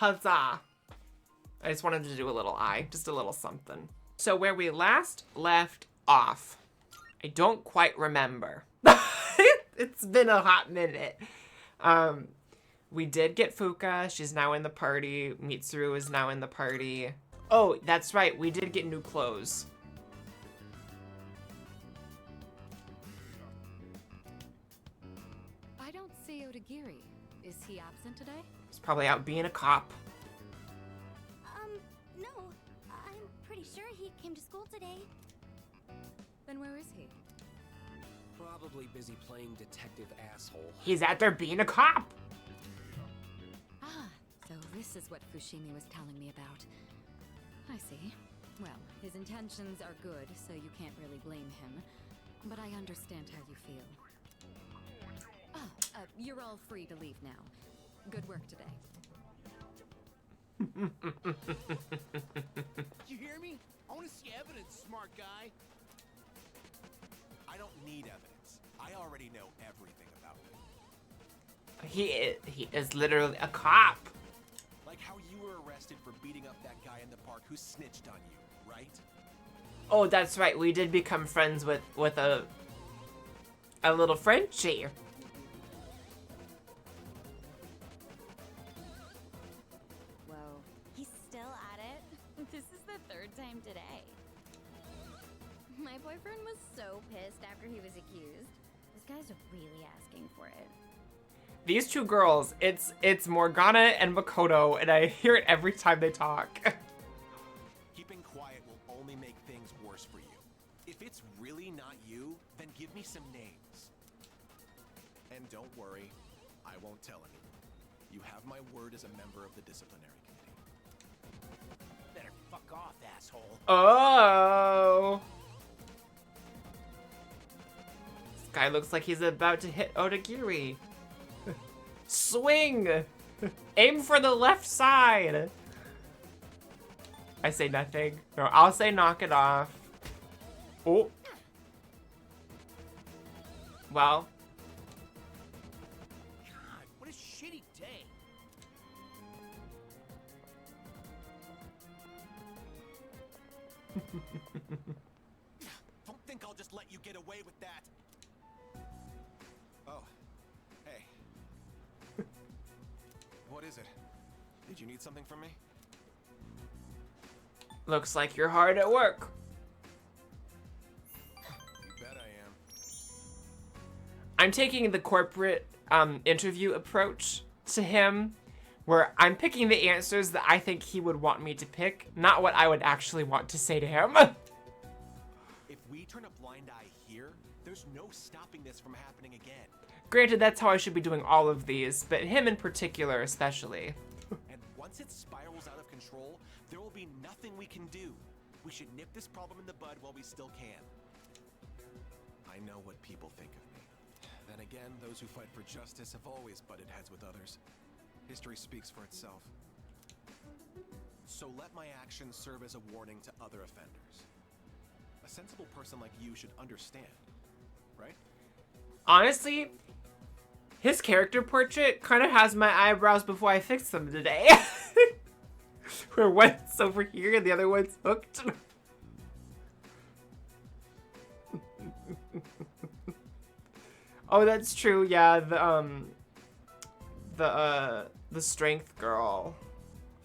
Huzzah. I just wanted to do a little eye, just a little something. So where we last left off, I don't quite remember. It's been a hot minute. We did get Fuka. She's now in the party. Mitsuru is now in the party. Oh, that's right. We did get new clothes. I don't see Odagiri. Is he absent today? He's probably out being a cop. No. I'm pretty sure he came to school today. Then where is he? Probably busy playing detective asshole. He's out there being a cop. Ah, so this is what Fushimi was telling me about. I see. Well, his intentions are good, so you can't really blame him. But I understand how you feel. You're all free to leave now. Good work today. You hear me? I want to see evidence, smart guy. I don't need evidence. I already know everything about him. He is literally a cop. Like how you were arrested for beating up that guy in the park who snitched on you, right? Oh, that's right. We did become friends with a little Frenchie. Whoa. He's still at it? This is the third time today. My boyfriend was so pissed after he was accused. This guy's really asking for it. These two girls, it's Morgana and Makoto, and I hear it every time they talk. Keeping quiet will only make things worse for you. If it's really not you, then give me some names. And don't worry, I won't tell anyone. You have my word as a member of the disciplinary committee. Better fuck off, asshole. Oh. This guy looks like he's about to hit Odagiri. Swing! Aim for the left side! I say nothing. No, I'll say knock it off. Oh. Well. God, what a shitty day. Don't think I'll just let you get away with that. Oh, hey. What is it? Did you need something from me? Looks like you're hard at work. You bet I am. I'm taking the corporate interview approach to him, where I'm picking the answers that I think he would want me to pick, not what I would actually want to say to him. If we turn a blind eye here, there's no stopping this from happening again. Granted, that's how I should be doing all of these, but him in particular especially. And once it spirals out of control, there will be nothing we can do. We should nip this problem in the bud while we still can. I know what people think of me. Then again, those who fight for justice have always butted heads with others. History speaks for itself. So let my actions serve as a warning to other offenders. A sensible person like you should understand, right? Honestly, his character portrait kind of has my eyebrows before I fixed them today. Where one's over here and the other one's hooked. Oh, that's true. Yeah, the strength girl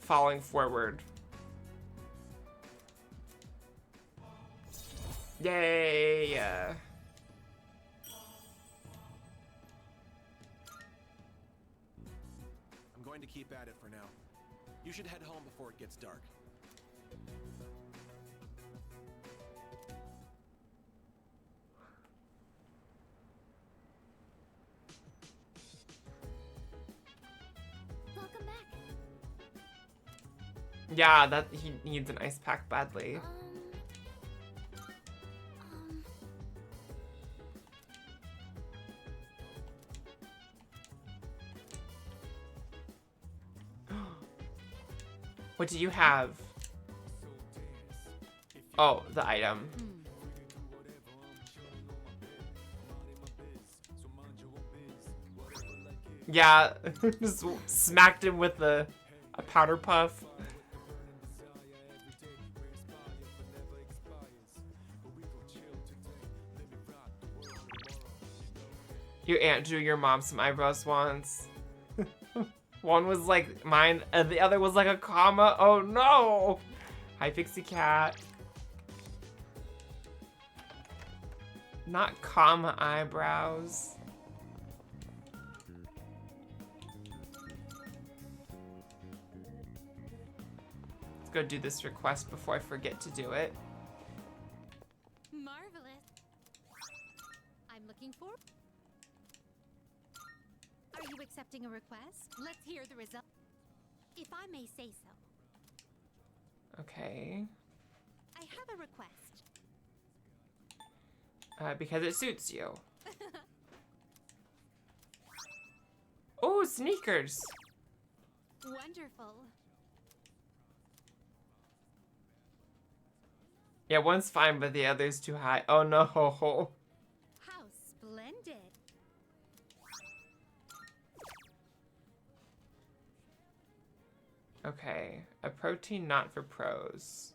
falling forward. Yay! I'm going to keep at it for now. You should head home before it gets dark. Welcome back. Yeah, that he needs an ice pack badly. What do you have? Oh, the item. Yeah, just smacked him with the A powder puff. Your aunt drew your mom some eyebrows once. One was like mine, and the other was like a comma. Oh no! Hi, Pixie Cat. Not comma eyebrows. Let's go do this request before I forget to do it. Marvelous. I'm looking for... Are you accepting a request? Let's hear the result. If I may say so. Okay. I have a request. Because it suits you. Oh, sneakers. Wonderful. Yeah, one's fine, but the other's too high. Oh no. How splendid. Okay, a protein not for pros.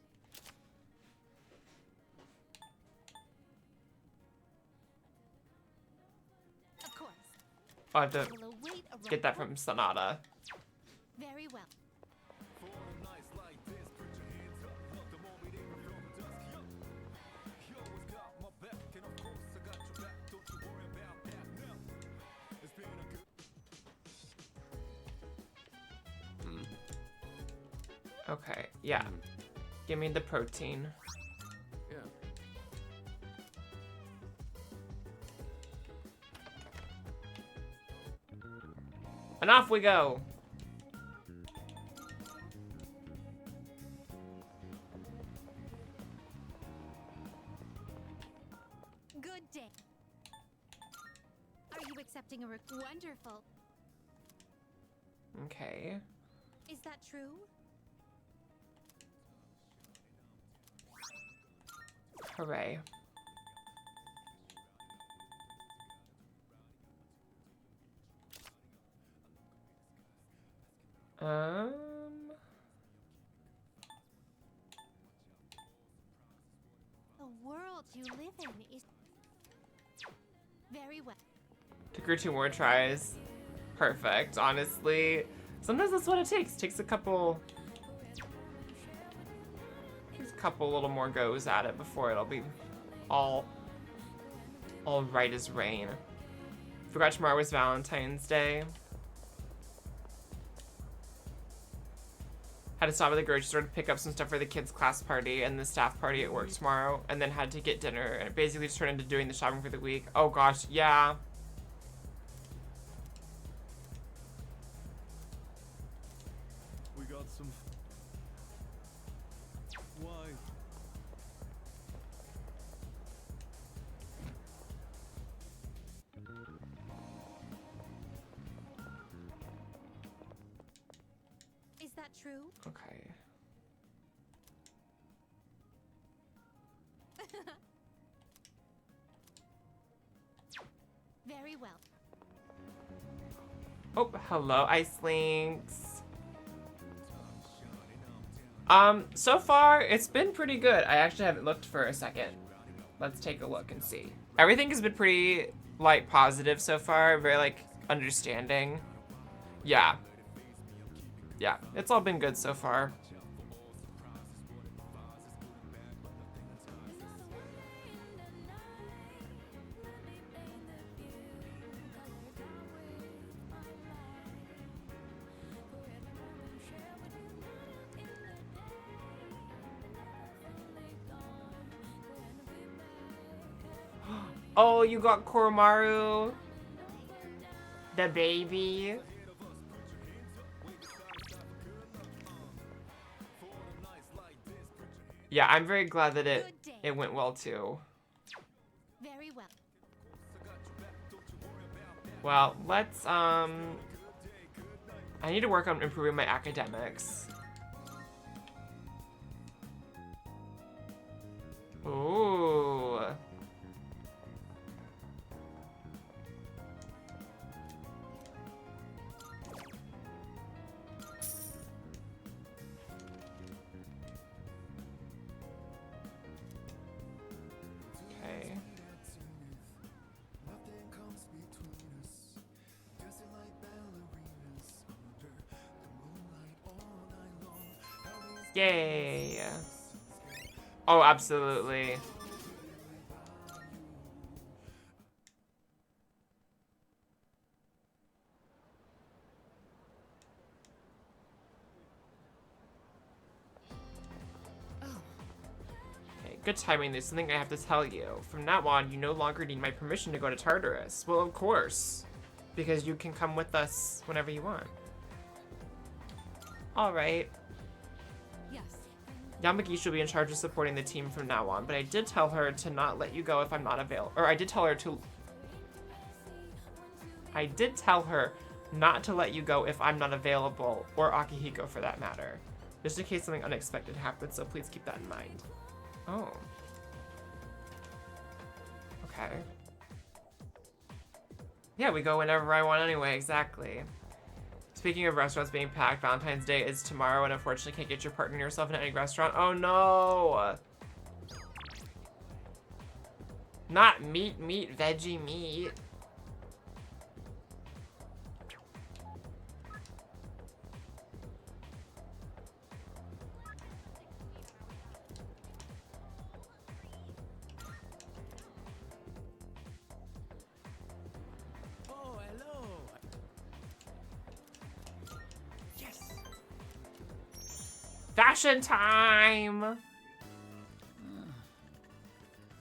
Of course. I'll have to We'll await a get that from Sonata. Very well. Okay, yeah. Give me the protein. Yeah. And off we go. Good day. Are you accepting a wonderful? Okay. Is that true? Hooray. The world you live in is very well. Took her 2 more tries. Perfect, honestly. Sometimes that's what it takes. Takes a couple little more goes at it before it'll be all right as rain. Forgot tomorrow was Valentine's Day. Had to stop at the grocery store to pick up some stuff for the kids' class party and the staff party at work tomorrow, and then had to get dinner, and it basically just turned into doing the shopping for the week. Oh gosh, yeah. We got some. Why? Is that true? Okay. Very well. Oh, hello, Ice Links. So far, it's been pretty good. I actually haven't looked for a second. Let's take a look and see. Everything has been pretty, like, positive so far. Very, like, understanding. Yeah. Yeah, it's all been good so far. Oh, you got Koromaru, the baby. Yeah, I'm very glad that it went well too. Very well. Well, let's I need to work on improving my academics. Ooh. Yay. Oh, absolutely. Okay, good timing. There's something I have to tell you. From now on, you no longer need my permission to go to Tartarus. Well, of course. Because you can come with us whenever you want. Alright. Yes. Yamagi should be in charge of supporting the team from now on, but I did tell her to not let you go if I'm not available. Or I did tell her not to let you go if I'm not available, or Akihiko for that matter. Just in case something unexpected happens, so please keep that in mind. Oh. Okay. Yeah, we go whenever I want anyway, exactly. Speaking of restaurants being packed, Valentine's Day is tomorrow and unfortunately can't get your partner and yourself in any restaurant. Oh no! Not meat, veggie meat. Oh, hello. Yes. Fashion time!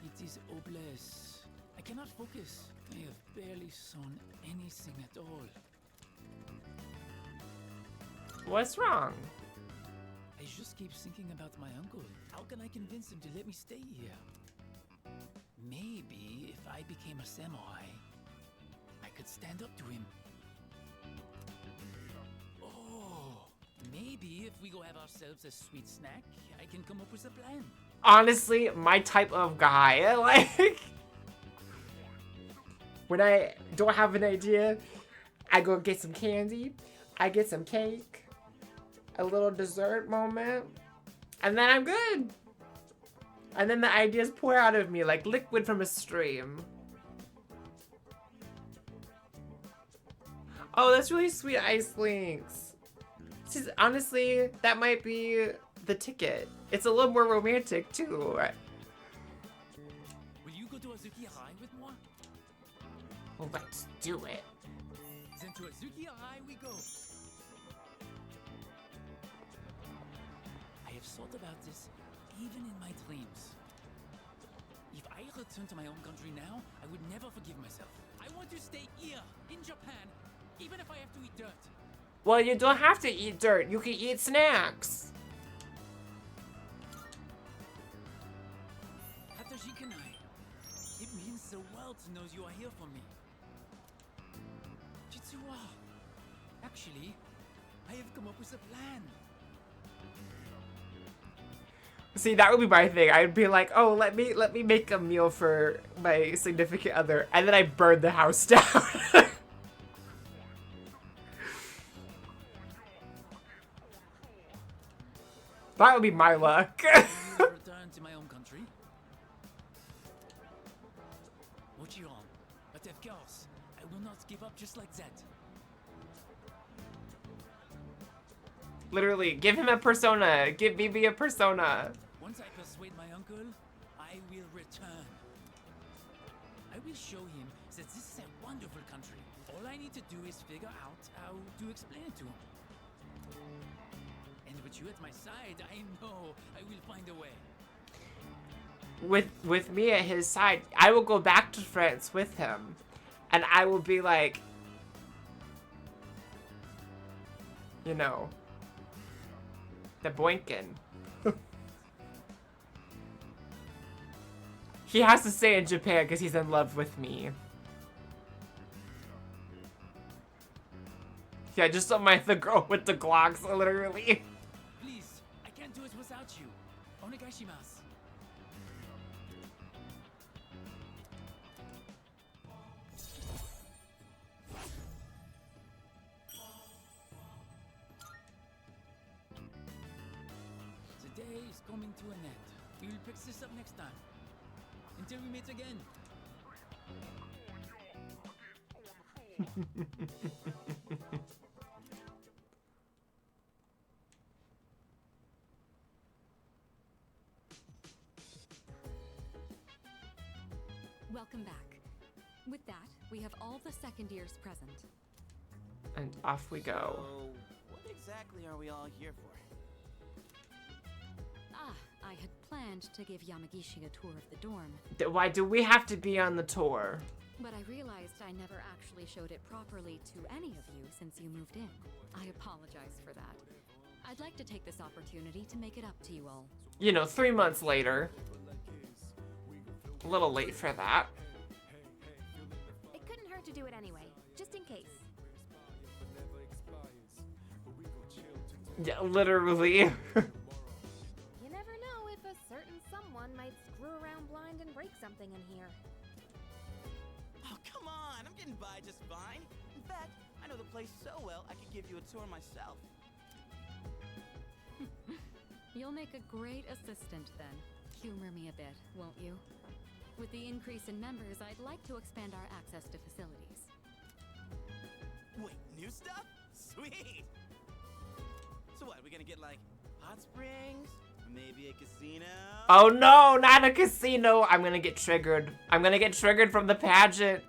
It is hopeless. I cannot focus. I have barely sewn anything at all. What's wrong? I just keep thinking about my uncle. How can I convince him to let me stay here? Maybe if I became a samurai, I could stand up to him. Oh, maybe if we go have ourselves a sweet snack, I can come up with a plan. Honestly, my type of guy. Like, when I don't have an idea, I go get some candy, I get some cake, a little dessert moment, and then I'm good. And then the ideas pour out of me like liquid from a stream. Oh, that's really sweet, Ice Links. Honestly, that might be the ticket. It's a little more romantic, too. Will you go to Azuki High with moi? Well, let's do it. Then to Azuki High we go. I have thought about this even in my dreams. If I return to my own country now, I would never forgive myself. I want to stay here, in Japan, even if I have to eat dirt. Well, you don't have to eat dirt. You can eat snacks. Hatajikanai. It means the world knows you are here for me. Jitsuwa. Actually, I have come up with a plan. See, that would be my thing. I'd be like, oh, let me make a meal for my significant other, and then I burn the house down. That would be my luck. Return to my own country. Mochiron. But of course, I will not give up just like that. Literally, give him a persona. Give Bibi a persona. Once I persuade my uncle, I will return. I will show him that this is a wonderful country. All I need to do is figure out how to explain it to him. And with you at my side, I know I will find a way. With me at his side, I will go back to France with him. And I will be like, you know, the boinkin. He has to stay in Japan because he's in love with me. Yeah, just the girl with the Glocks, literally. Please, I can't do it without you. Onegaishimasu. The day is coming to an end. We will pick this up next time. Until we meet again. Welcome back. With that, we have all the second years present. And off we go. So, what exactly are we all here for? Ah, I had planned to give Yamagishi a tour of the dorm, Why do we have to be on the tour? but I realized I never actually showed it properly to any of you since you moved in. I apologize for that. I'd like to take this opportunity to make it up to you all. You know, 3 months later. A little late for that. It couldn't hurt to do it anyway, just in case. Yeah, literally. You never know if a certain someone might screw around blind and break something in here. Oh, come on! I'm getting by just fine. In fact, I know the place so well, I could give you a tour myself. You'll make a great assistant then. Humor me a bit, won't you? With the increase in members, I'd like to expand our access to facilities. Wait, new stuff? Sweet! So what, we gonna get like hot springs? Maybe a casino? Oh no, not a casino. I'm gonna get triggered. I'm gonna get triggered from the pageant.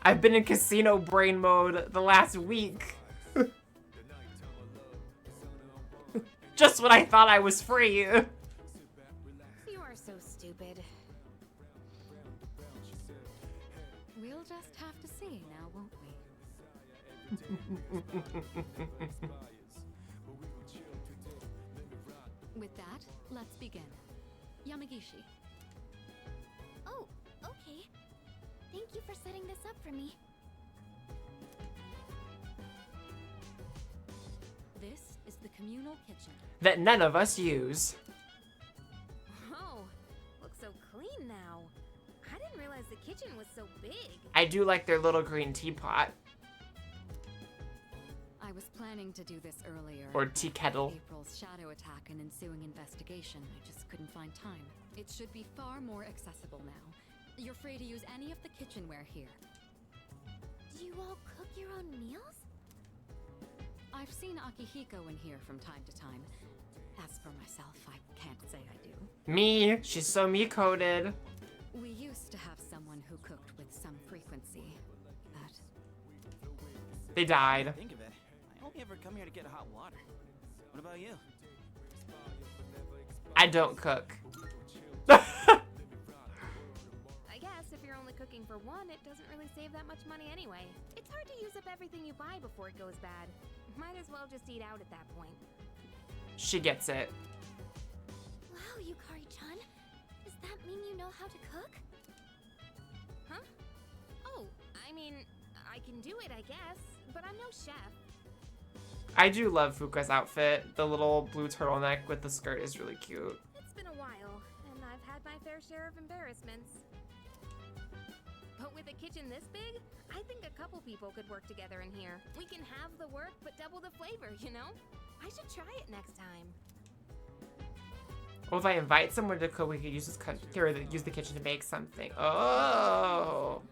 I've been in casino brain mode the last week. Just when I thought I was free. You are so stupid. We'll just have to see now, won't we? With that, let's begin. Yamagishi. Oh, okay. Thank you for setting this up for me. This is the communal kitchen. That none of us use. Oh, looks so clean now. I didn't realize the kitchen was so big. I do like their little green teapot. I was planning to do this earlier. Or tea kettle. April's shadow attack and ensuing investigation. I just couldn't find time. It should be far more accessible now. You're free to use any of the kitchenware here. Do you all cook your own meals? I've seen Akihiko in here from time to time. As for myself, I can't say I do. Me, she's so me-coded. We used to have someone who cooked with some frequency, but They died. Think of it. I only ever come here to get hot water. What about you? I don't cook. I guess if you're only cooking for one, it doesn't really save that much money anyway. It's hard to use up everything you buy before it goes bad. Might as well just eat out at that point. She gets it. Wow, Yukari-chan. Does that mean you know how to cook? Huh? Oh, I mean, I can do it, I guess. But I'm no chef. I do love Fuka's outfit. The little blue turtleneck with the skirt is really cute. It's been a while, and I've had my fair share of embarrassments. But with a kitchen this big, I think a couple people could work together in here. We can have the work, but double the flavor, you know? I should try it next time. Well, if I invite someone to cook, we could use use the kitchen to make something. Oh.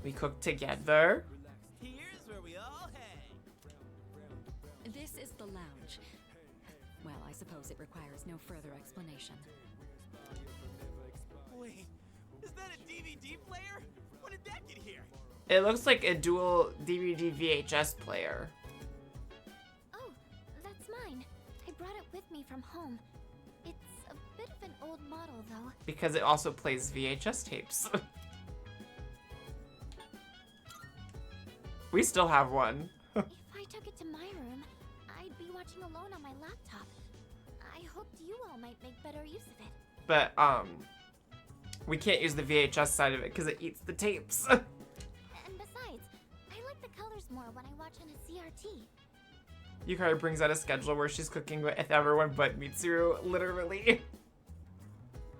We cook together. Here's where we all hang. this is the lounge. Well, I suppose it requires no further explanation. Wait, is that a DVD player? When did that get here? It looks like a dual DVD VHS player. Oh, that's mine. I brought it with me from home. It's a bit of an old model, though. Because it also plays VHS tapes. We still have one. If I took it to my room, I'd be watching alone on my laptop. I hoped you all might make better use of it. But, we can't use the VHS side of it because it eats the tapes. And besides, I like the colors more when I watch on a CRT. Yukari brings out a schedule where she's cooking with everyone but Mitsuru, literally.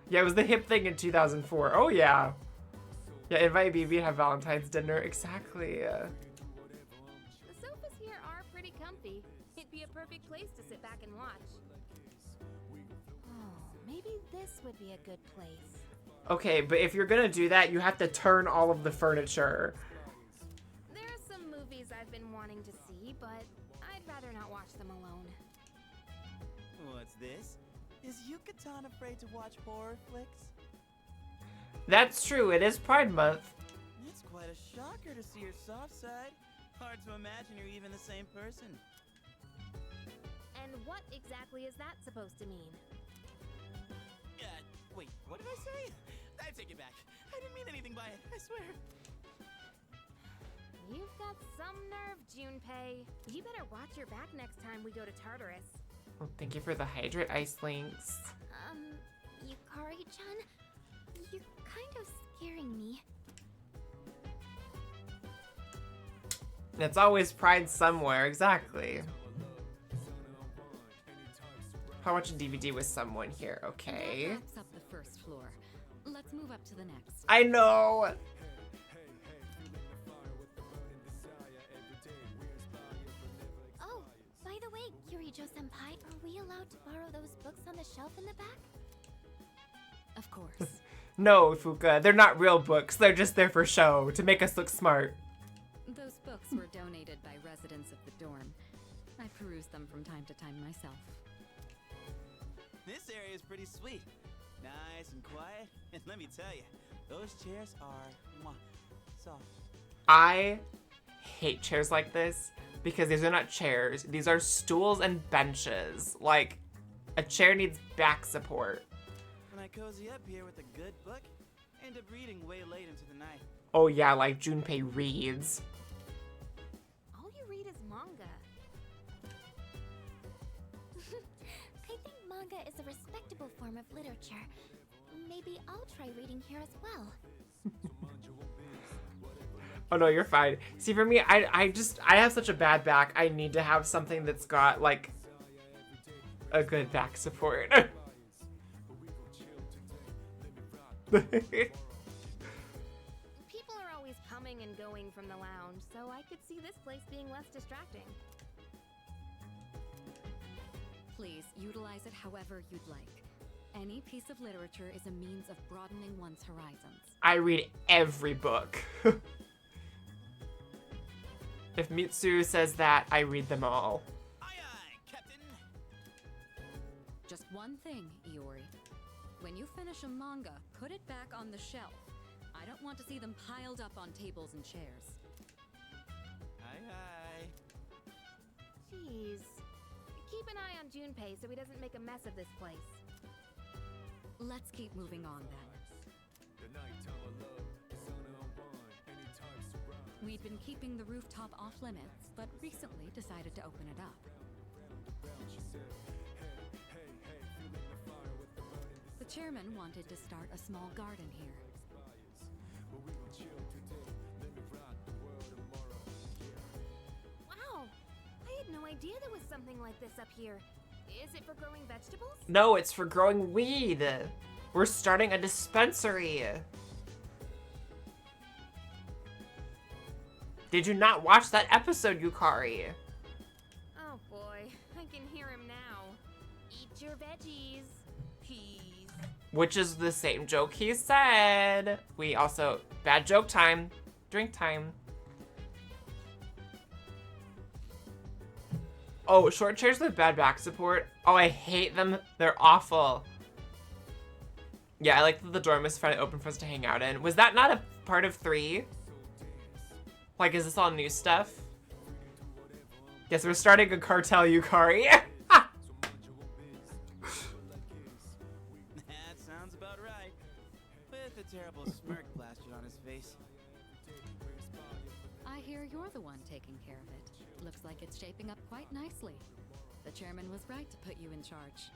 Yeah, it was the hip thing in 2004. Oh, yeah. Yeah, invite BB, have Valentine's dinner. Exactly. The sofas here are pretty comfy. It'd be a perfect place to sit back and watch. Oh, maybe this would be a good place. Okay, but if you're gonna do that, you have to turn all of the furniture. There are some movies I've been wanting to see, but I'd rather not watch them alone. What's this? Is Yucatan afraid to watch horror flicks? That's true, it is Pride Month. It's quite a shocker to see your soft side. Hard to imagine you're even the same person. And what exactly is that supposed to mean? Wait, what did I say? I take it back. I didn't mean anything by it, I swear. You've got some nerve, Junpei. You better watch your back next time we go to Tartarus. Oh, thank you for the hydrate ice links. Yukari-chan, you're kind of scaring me. It's always Pride somewhere, exactly. I watched a DVD with someone here, okay. That wraps up the first floor. Let's move up to the next. I know! Oh, by the way, Kyurijo-senpai, are we allowed to borrow those books on the shelf in the back? Of course. No, Fuka, they're not real books. They're just there for show, to make us look smart. Those books were donated by residents of the dorm. I peruse them from time to time myself. This area is pretty sweet. Nice and quiet. And let me tell you, those chairs are soft. I hate chairs like this because these are not chairs. These are stools and benches. Like, a chair needs back support. When I cozy up here with a good book, I end up reading way late into the night. Oh yeah, like Junpei reads. All you read is manga. I think manga is a respectable form of literature. Maybe I'll try reading here as well. Oh no, you're fine. See, for me, I have such a bad back. I need to have something that's got, like, a good back support. People are always coming and going from the lounge, so I could see this place being less distracting. Please utilize it however you'd like. Any piece of literature is a means of broadening one's horizons. I read every book. If Mitsu says that, I read them all. Aye, aye, Captain. Just one thing, Iori. When you finish a manga, put it back on the shelf. I don't want to see them piled up on tables and chairs. Aye, aye. Jeez. Keep an eye on Junpei so he doesn't make a mess of this place. Let's keep moving on then. We'd been keeping the rooftop off limits, but recently decided to open it up. The chairman wanted to start a small garden here. Wow! I had no idea there was something like this up here. Is it for growing vegetables? No, it's for growing weed. We're starting a dispensary. Did you not watch that episode, Yukari? Oh boy, I can hear him now. Eat your veggies. Peas. Which is the same joke he said. We also, bad joke time, drink time. Oh, short chairs with bad back support. Oh, I hate them. They're awful. Yeah, I like that the dorm was finally open for us to hang out in. Was that not a part of 3? Like, is this all new stuff? Yes, we're starting a cartel, Yukari. That sounds about right. With a terrible smirk plastered on his face. I hear you're the one taking care of it. Looks like it's shaping up quite nicely. The chairman was right to put you in charge.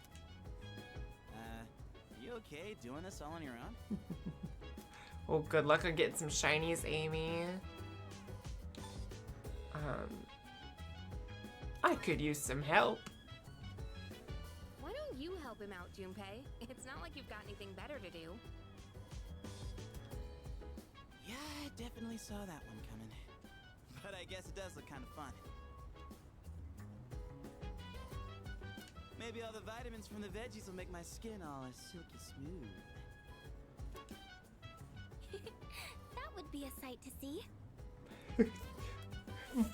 You okay doing this all on your own? Well, good luck on getting some shinies, Amy. I could use some help. Why don't you help him out, Junpei? It's not like you've got anything better to do. Yeah, I definitely saw that one coming. But I guess it does look kind of fun. Maybe all the vitamins from the veggies will make my skin all silky smooth. That would be a sight to see.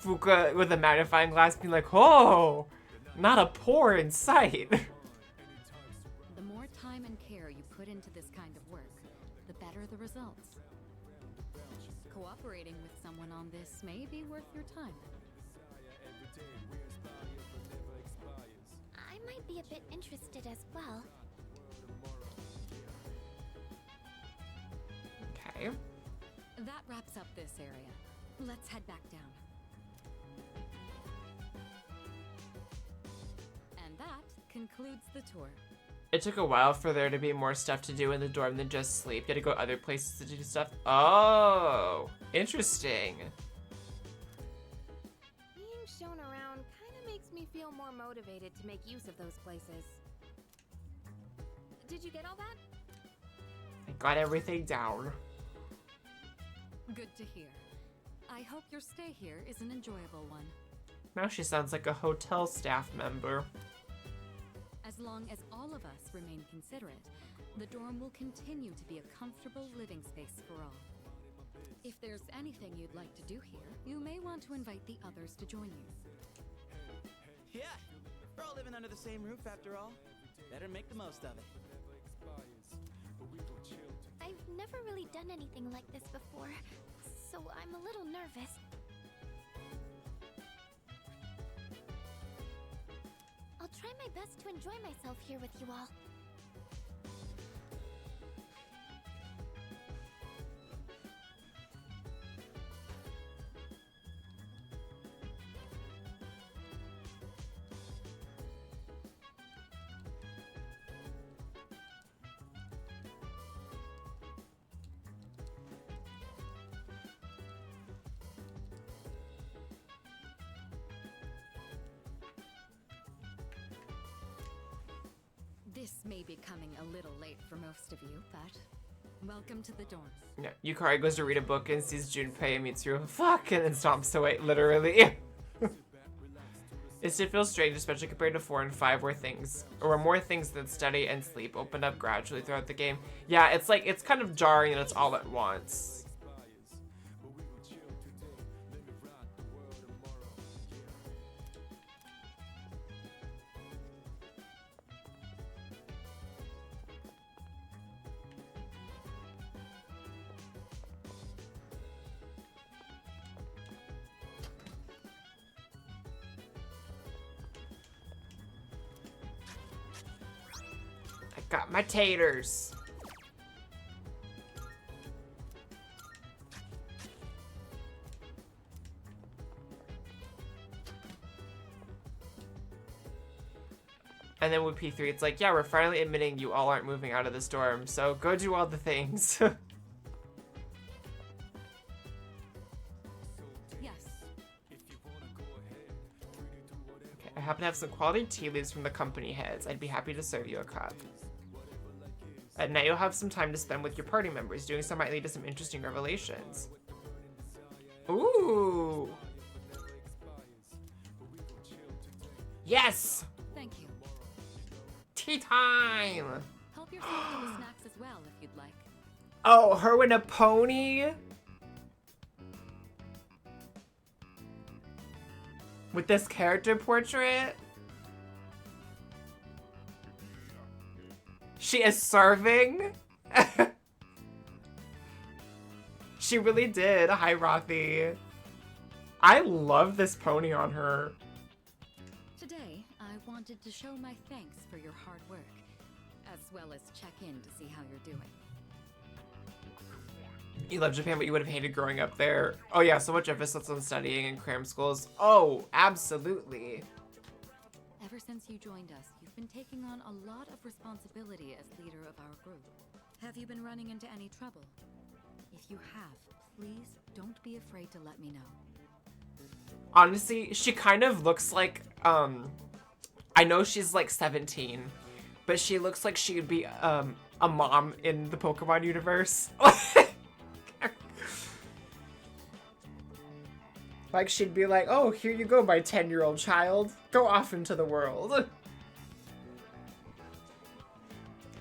Fuka with a magnifying glass being like, oh, not a pore in sight. the results. Cooperating with someone on this may be worth your time. I might be a bit interested as well. Okay. That wraps up this area. Let's head back down. And that concludes the tour. It took a while for there to be more stuff to do in the dorm than just sleep. You had to go other places to do stuff. Oh, interesting. Being shown around kind of makes me feel more motivated to make use of those places. Did you get all that? I got everything down. Good to hear. I hope your stay here is an enjoyable one. Now she sounds like a hotel staff member. As long as all of us remain considerate, the dorm will continue to be a comfortable living space for all. If there's anything you'd like to do here, you may want to invite the others to join you. Yeah, we're all living under the same roof after all. Better make the most of it. I've never really done anything like this before, so I'm a little nervous. I'll try my best to enjoy myself here with you all. This may be coming a little late for most of you, but welcome to the dorm. Yeah, Yukari goes to read a book and sees Junpei and meets Ryo. Fuck, and then stomps away, literally. It still feels strange, especially compared to 4 and 5, where more things than study and sleep open up gradually throughout the game. Yeah, it's like, it's kind of jarring and it's all at once. Got my taters. And then with P3, it's like, yeah, we're finally admitting you all aren't moving out of the storm, so go do all the things. Yes. Okay, I happen to have some quality tea leaves from the company heads. I'd be happy to serve you a cup. At night, you'll have some time to spend with your party members. Doing so might lead to some interesting revelations. Ooh! Yes! Thank you. Tea time! Help yourself to the snacks as well if you'd like. Oh, her with a pony? With this character portrait? She is serving? She really did. Hi, Rothy. I love this pony on her. Today, I wanted to show my thanks for your hard work, as well as check in to see how you're doing. You love Japan, but you would have hated growing up there. Oh yeah, so much emphasis on studying in cram schools. Oh, absolutely. Ever since you joined us, you've been taking on a lot of responsibility as leader of our group. Have you been running into any trouble? If you have, please don't be afraid to let me know. Honestly, she kind of looks like, I know she's like 17, but she looks like she would be, a mom in the Pokemon universe. Like, she'd be like, oh, here you go, my 10-year-old child. Go off into the world.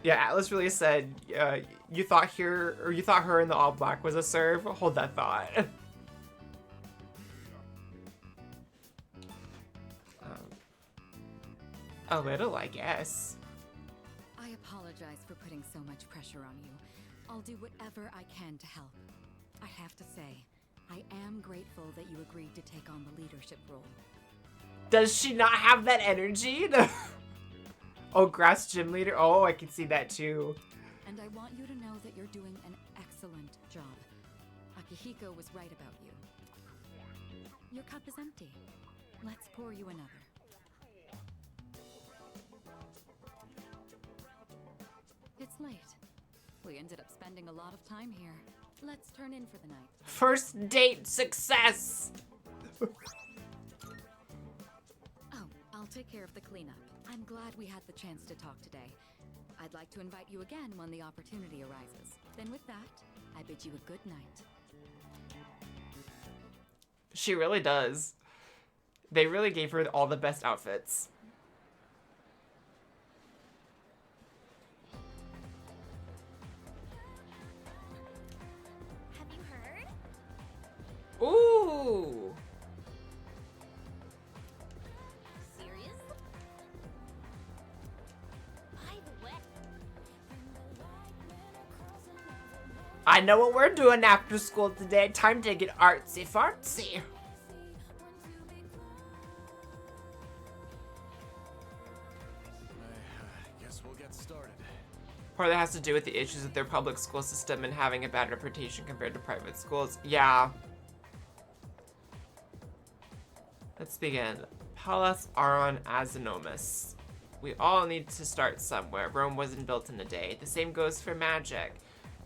Yeah, Atlas really said, you thought her in the all black was a serve? Hold that thought. A little, I guess. I apologize for putting so much pressure on you, I'll do whatever I can to help. I have to say, I am grateful that you agreed to take on the leadership role. Does she not have that energy? Oh, grass gym leader. Oh, I can see that too. And I want you to know that you're doing an excellent job. Akihiko was right about you. Your cup is empty. Let's pour you another. It's late. We ended up spending a lot of time here. Let's turn in for the night. First date success. Oh, I'll take care of the cleanup. I'm glad we had the chance to talk today. I'd like to invite you again when the opportunity arises. Then with that, I bid you a good night. She really does. They really gave her all the best outfits. Have you heard? Ooh. Serious? By the way, I know what we're doing after school today. Time to get artsy fartsy. Guess we'll get started. Part of that has to do with the issues with their public school system and having a bad reputation compared to private schools. Yeah. Let's begin. Pallas Aron Azanomus. We all need to start somewhere. Rome wasn't built in a day. The same goes for magic.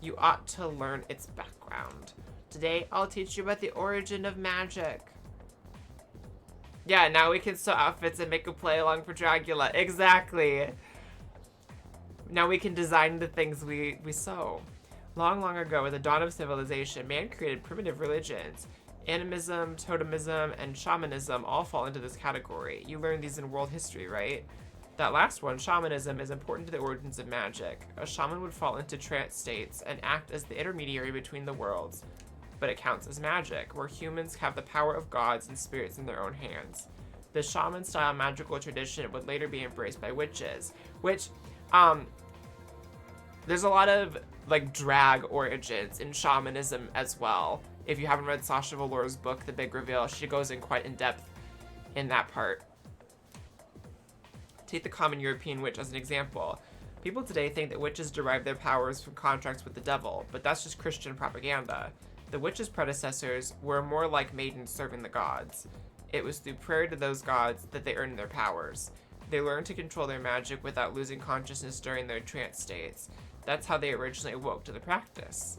You ought to learn its background. Today, I'll teach you about the origin of magic. Yeah, now we can sew outfits and make a play along for Dracula. Exactly. Now we can design the things we sew. Long, long ago, at the dawn of civilization, man created primitive religions. Animism, totemism, and shamanism all fall into this category. You learned these in world history, right? That last one, shamanism, is important to the origins of magic. A shaman would fall into trance states and act as the intermediary between the worlds. But it counts as magic, where humans have the power of gods and spirits in their own hands. The shaman-style magical tradition would later be embraced by witches, which, there's a lot of, like, drag origins in shamanism as well. If you haven't read Sasha Velour's book, The Big Reveal, she goes in quite in depth in that part. Take the common European witch as an example. People today think that witches derive their powers from contracts with the devil, but that's just Christian propaganda. The witches' predecessors were more like maidens serving the gods. It was through prayer to those gods that they earned their powers. They learned to control their magic without losing consciousness during their trance states. That's how they originally awoke to the practice.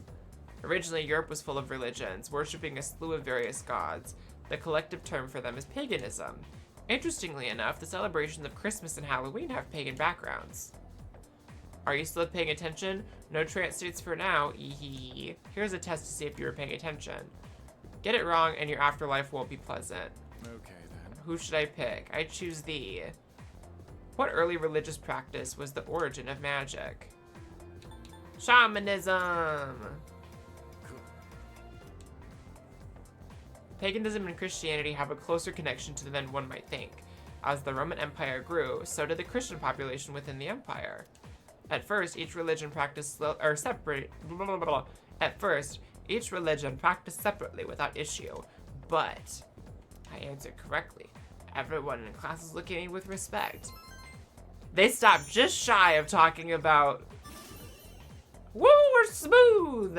Originally, Europe was full of religions, worshipping a slew of various gods. The collective term for them is paganism. Interestingly enough, the celebrations of Christmas and Halloween have pagan backgrounds. Are you still paying attention? No trance states for now. Eehee. Here's a test to see if you were paying attention. Get it wrong and your afterlife won't be pleasant. Okay, then. Who should I pick? I choose thee. What early religious practice was the origin of magic? Shamanism! Cool. Paganism and Christianity have a closer connection to them than one might think. As the Roman Empire grew, so did the Christian population within the empire. At first, each religion practiced each religion practiced separately without issue. But I answered correctly. Everyone in class is looking at me with respect. They stopped just shy of talking about, woo, we're smooth.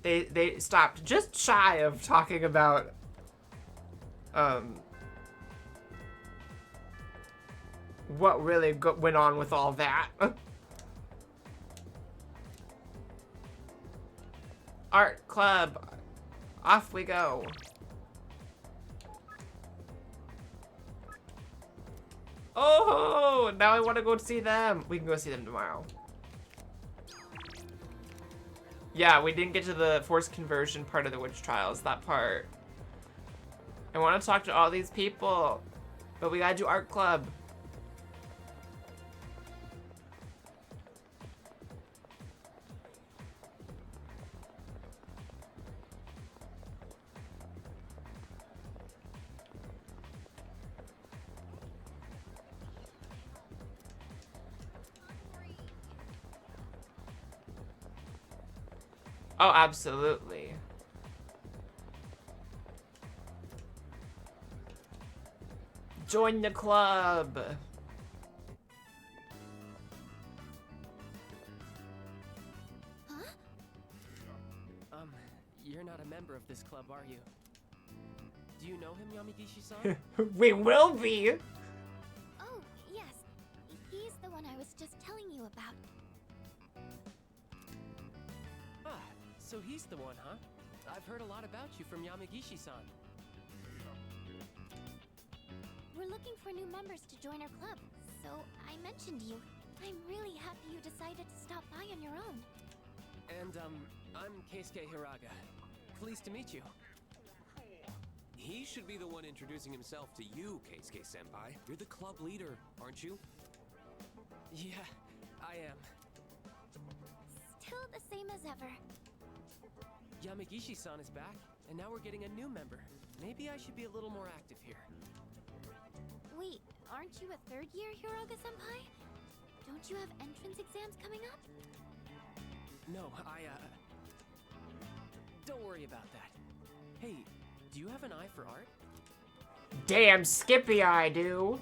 They stopped just shy of talking about what really went on with all that. Art club, off we go. Oh, now I want to go see them. We can go see them tomorrow. Yeah, we didn't get to the forced conversion part of the witch trials, that part. I want to talk to all these people, but we gotta do art club. Oh, absolutely. Join the club. You're not a member of this club, are you? Do you know him, Yamigishi-san? We will be. Oh, yes. He's the one I was just telling you about. Ah, so he's the one, huh? I've heard a lot about you from Yamigishi-san. We're looking for new members to join our club, so I mentioned you. I'm really happy you decided to stop by on your own. And, I'm Keisuke Hiraga. Pleased to meet you. He should be the one introducing himself to you, Keisuke-senpai. You're the club leader, aren't you? Yeah, I am. Still the same as ever. Yamigishi-san is back, and now we're getting a new member. Maybe I should be a little more active here. Wait, aren't you a third year Hiraga-senpai? Don't you have entrance exams coming up? No, don't worry about that. Hey, do you have an eye for art? Damn, Skippy, I do.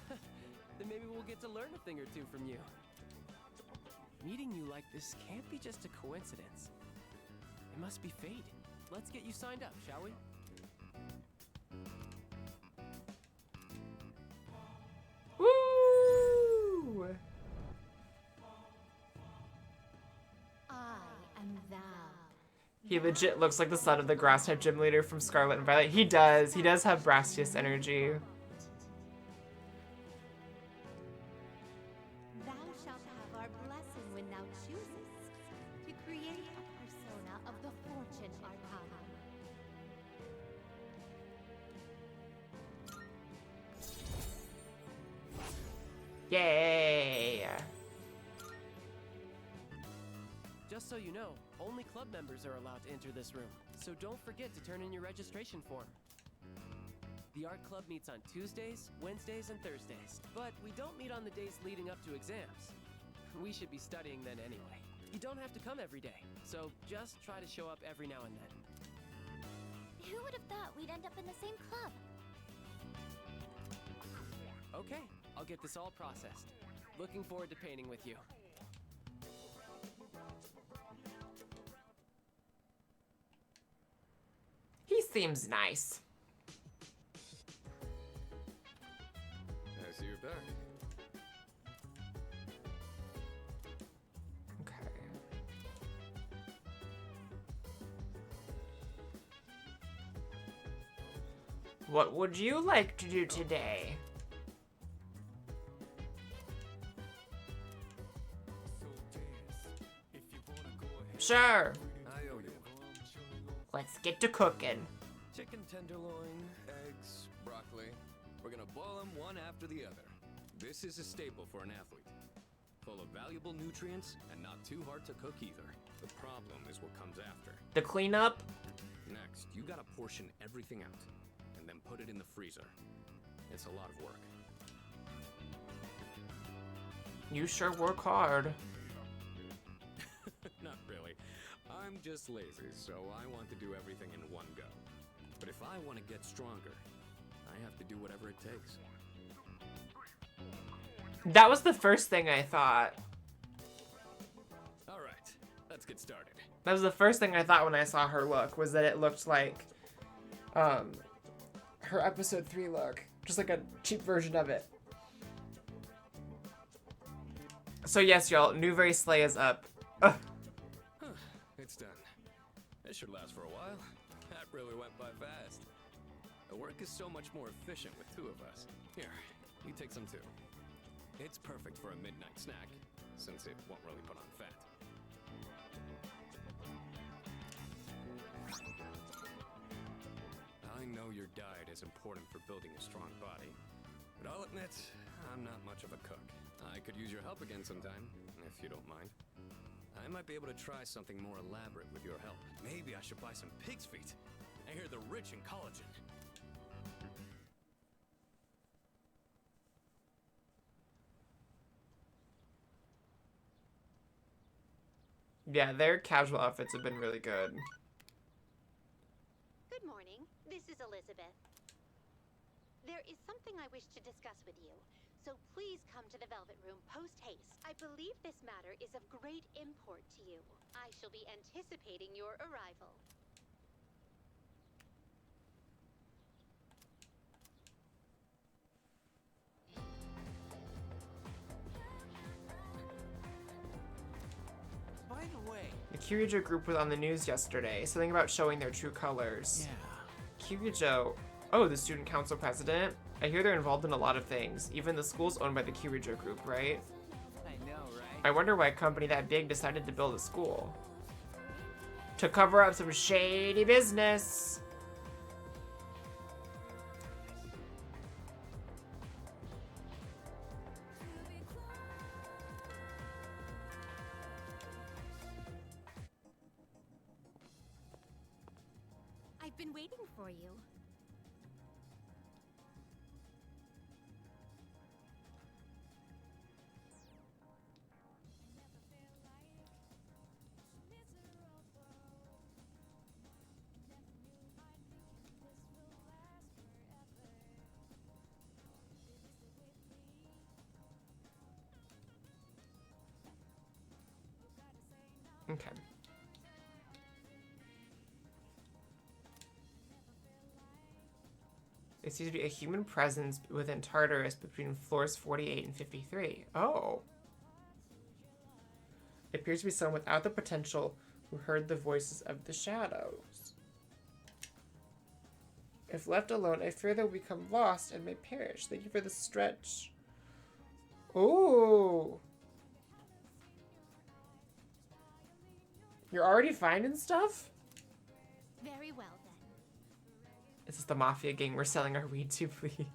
Then maybe we'll get to learn a thing or two from you. Meeting you like this can't be just a coincidence. It must be fate. Let's get you signed up, shall we? Woo! I am thou. He legit looks like the son of the grass-type gym leader from Scarlet and Violet. He does. He does have Brastius energy. Thou shalt have our blessing when thou choosest to create a persona of the Fortune Arcana. Yay! Just so you know, only club members are allowed to enter this room, so don't forget to turn in your registration form. The art club meets on Tuesdays, Wednesdays, and Thursdays, but we don't meet on the days leading up to exams. We should be studying then anyway. You don't have to come every day, so just try to show up every now and then. Who would have thought we'd end up in the same club? Okay, I'll get this all processed. Looking forward to painting with you. He seems nice. I see you're back. Okay. What would you like to do today? Sure. I owe you. Let's get to cooking. Chicken tenderloin, eggs, broccoli. We're gonna boil them one after the other. This is a staple for an athlete. Full of valuable nutrients and not too hard to cook either. The problem is what comes after. The cleanup? Next, you gotta portion everything out and then put it in the freezer. It's a lot of work. You sure work hard. Not really. I'm just lazy, so I want to do everything in one go. But if I want to get stronger, I have to do whatever it takes. That was the first thing I thought. All right, let's get started. That was the first thing I thought when I saw her look, was that it looked like her episode 3 look. Just like a cheap version of it. So yes, y'all, New Very Slay is up. Ugh. It's done. This should last for a while. That really went by fast. The work is so much more efficient with two of us. Here, you take some too. It's perfect for a midnight snack, since it won't really put on fat. I know your diet is important for building a strong body, but I'll admit, I'm not much of a cook. I could use your help again sometime, if you don't mind. I might be able to try something more elaborate with your help. Maybe I should buy some pig's feet. I hear they're rich in collagen. Yeah, their casual outfits have been really good. Good morning. This is Elizabeth. There is something I wish to discuss with you, so please come to the Velvet Room post-haste. I believe this matter is of great import to you. I shall be anticipating your arrival. By the way, The Kyujo group was on the news yesterday. Something about showing their true colors. yeah. Kyujo. Oh, the student council president. I hear they're involved in a lot of things. Even the school's owned by the Kyujo group, right? I know, right? I wonder why a company that big decided to build a school. To cover up some shady business. I've been waiting for you. Okay. There seems to be a human presence within Tartarus between floors 48 and 53. Oh. It appears to be someone without the potential who heard the voices of the shadows. If left alone, I fear they'll become lost and may perish. Thank you for the stretch. Ooh. You're already finding stuff? Very well, then. Is this the mafia gang we're selling our weed to, please?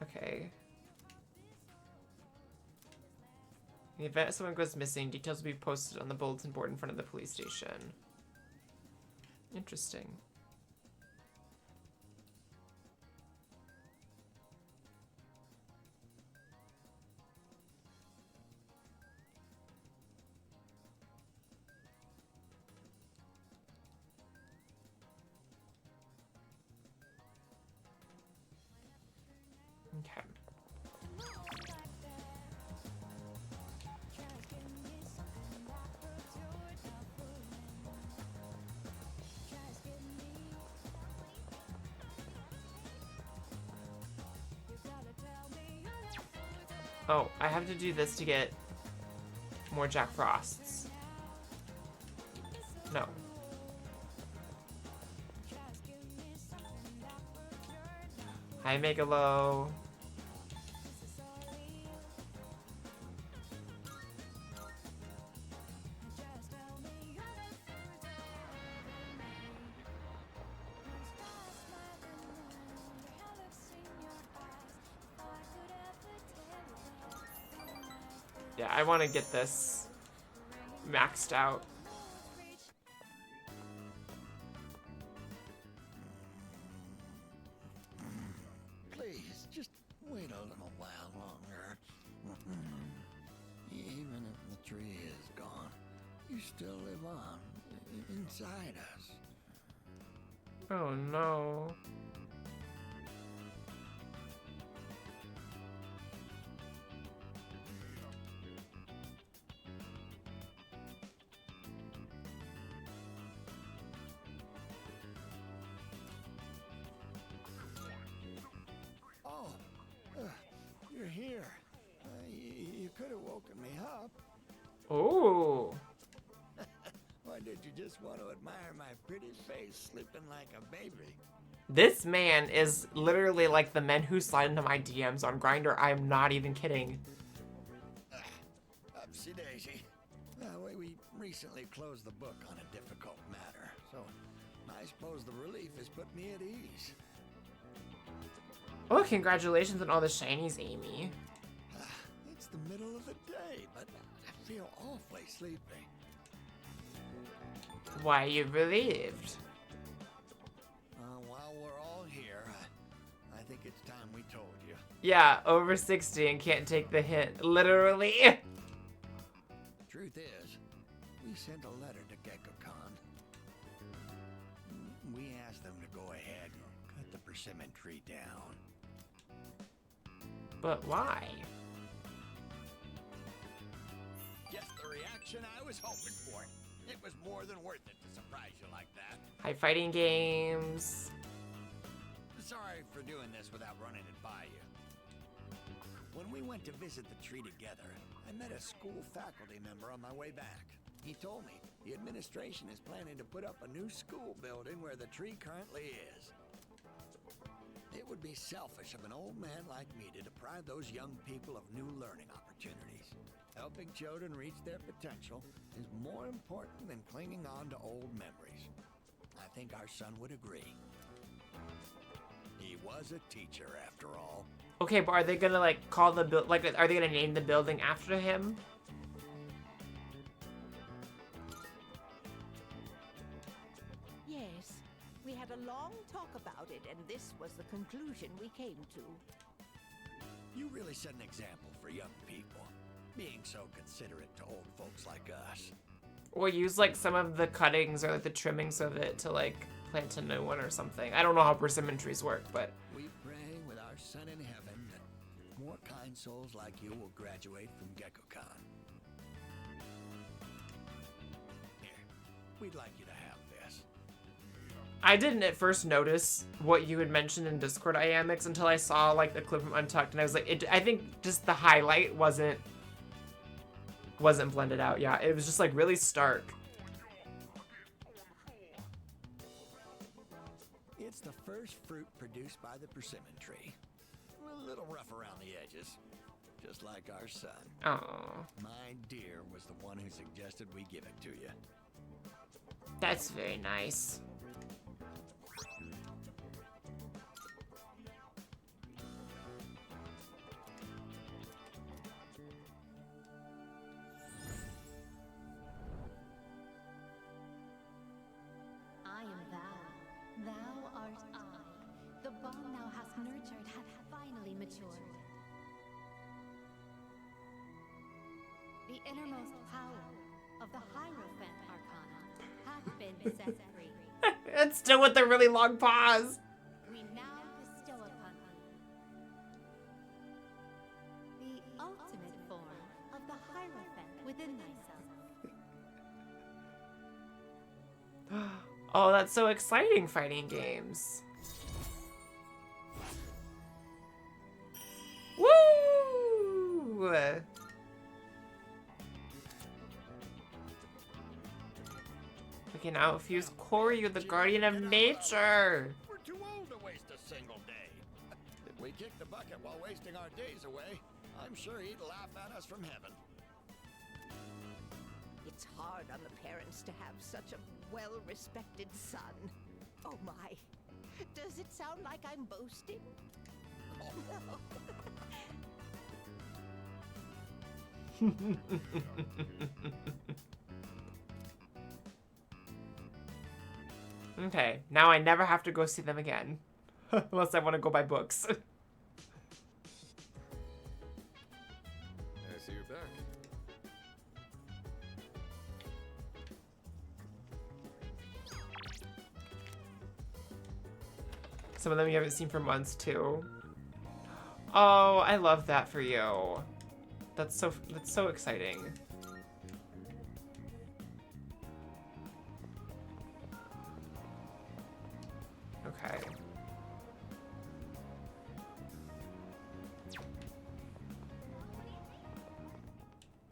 Okay. In the event someone goes missing, details will be posted on the bulletin board in front of the police station. Interesting. Okay. Oh, I have to do this to get more Jack Frosts. No. Hi, Megalo. Yeah, I want to get this maxed out. Please, just wait a little while longer. Even if the tree is gone, you still live on inside us. Oh no. You're here. You could have woken me up. Oh. Why did you just want to admire my pretty face sleeping like a baby? This man is literally like the men who slide into my DMs on Grindr. I am not even kidding. Upsy daisy. We recently closed the book on a difficult matter, so I suppose the relief has put me at ease. Oh, congratulations on all the shinies, Amy. It's the middle of the day, but I feel awfully sleepy. Why, you relieved? While we're all here, I think it's time we told you. Yeah, over 60 and can't take the hint. Literally. Truth is, sent a letter to GeckoCon. We asked them to go ahead and cut the persimmon tree down. But why? Just the reaction I was hoping for. It was more than worth it to surprise you like that. Hi, fighting games. Sorry for doing this without running it by you. When we went to visit the tree together, I met a school faculty member on my way back. He told me the administration is planning to put up a new school building where the tree currently is. It would be selfish of an old man like me to deprive those young people of new learning opportunities. Helping children reach their potential is more important than clinging on to old memories. I think our son would agree. He was a teacher, after all. Okay, but are they gonna like call the are they gonna name the building after him? Yes, we had a long talk about it, and this was the conclusion we came to. You really set an example for young people, being so considerate to old folks like us. Or use like some of the cuttings or like the trimmings of it to like plant a new one or something. I don't know how persimmon trees work, but we pray with our son in heaven that more kind souls like you will graduate from GeckoCon. Here, we'd like you to have this. I didn't at first notice what you had mentioned in Discord IMX until I saw like the clip from Untucked, and I was like, I think just the highlight wasn't blended out. Yeah, it was just like really stark. It's the first fruit produced by the persimmon tree. A little rough around the edges, just like our son. Oh, my dear was the one who suggested we give it to you. That's very nice. I am thou. Thou art I. The bond thou hast nurtured hath finally matured. The innermost power of the Hierophant Arcana hath been set free. And still with the really long pause. We now bestow upon thee the ultimate form of the Hierophant within thyself. Oh, that's so exciting, fighting games. Woo! We can outfuse Koryu, the guardian of nature. We're too old to waste a single day. If we kick the bucket while wasting our days away, I'm sure he'd laugh at us from heaven. It's hard on the parents to have such a well-respected son. Oh my. Does it sound like I'm boasting? Oh no. Okay, now I never have to go see them again. Unless I want to go buy books. I see you're back. Some of them you haven't seen for months too. Oh, I love that for you. That's so exciting. Okay.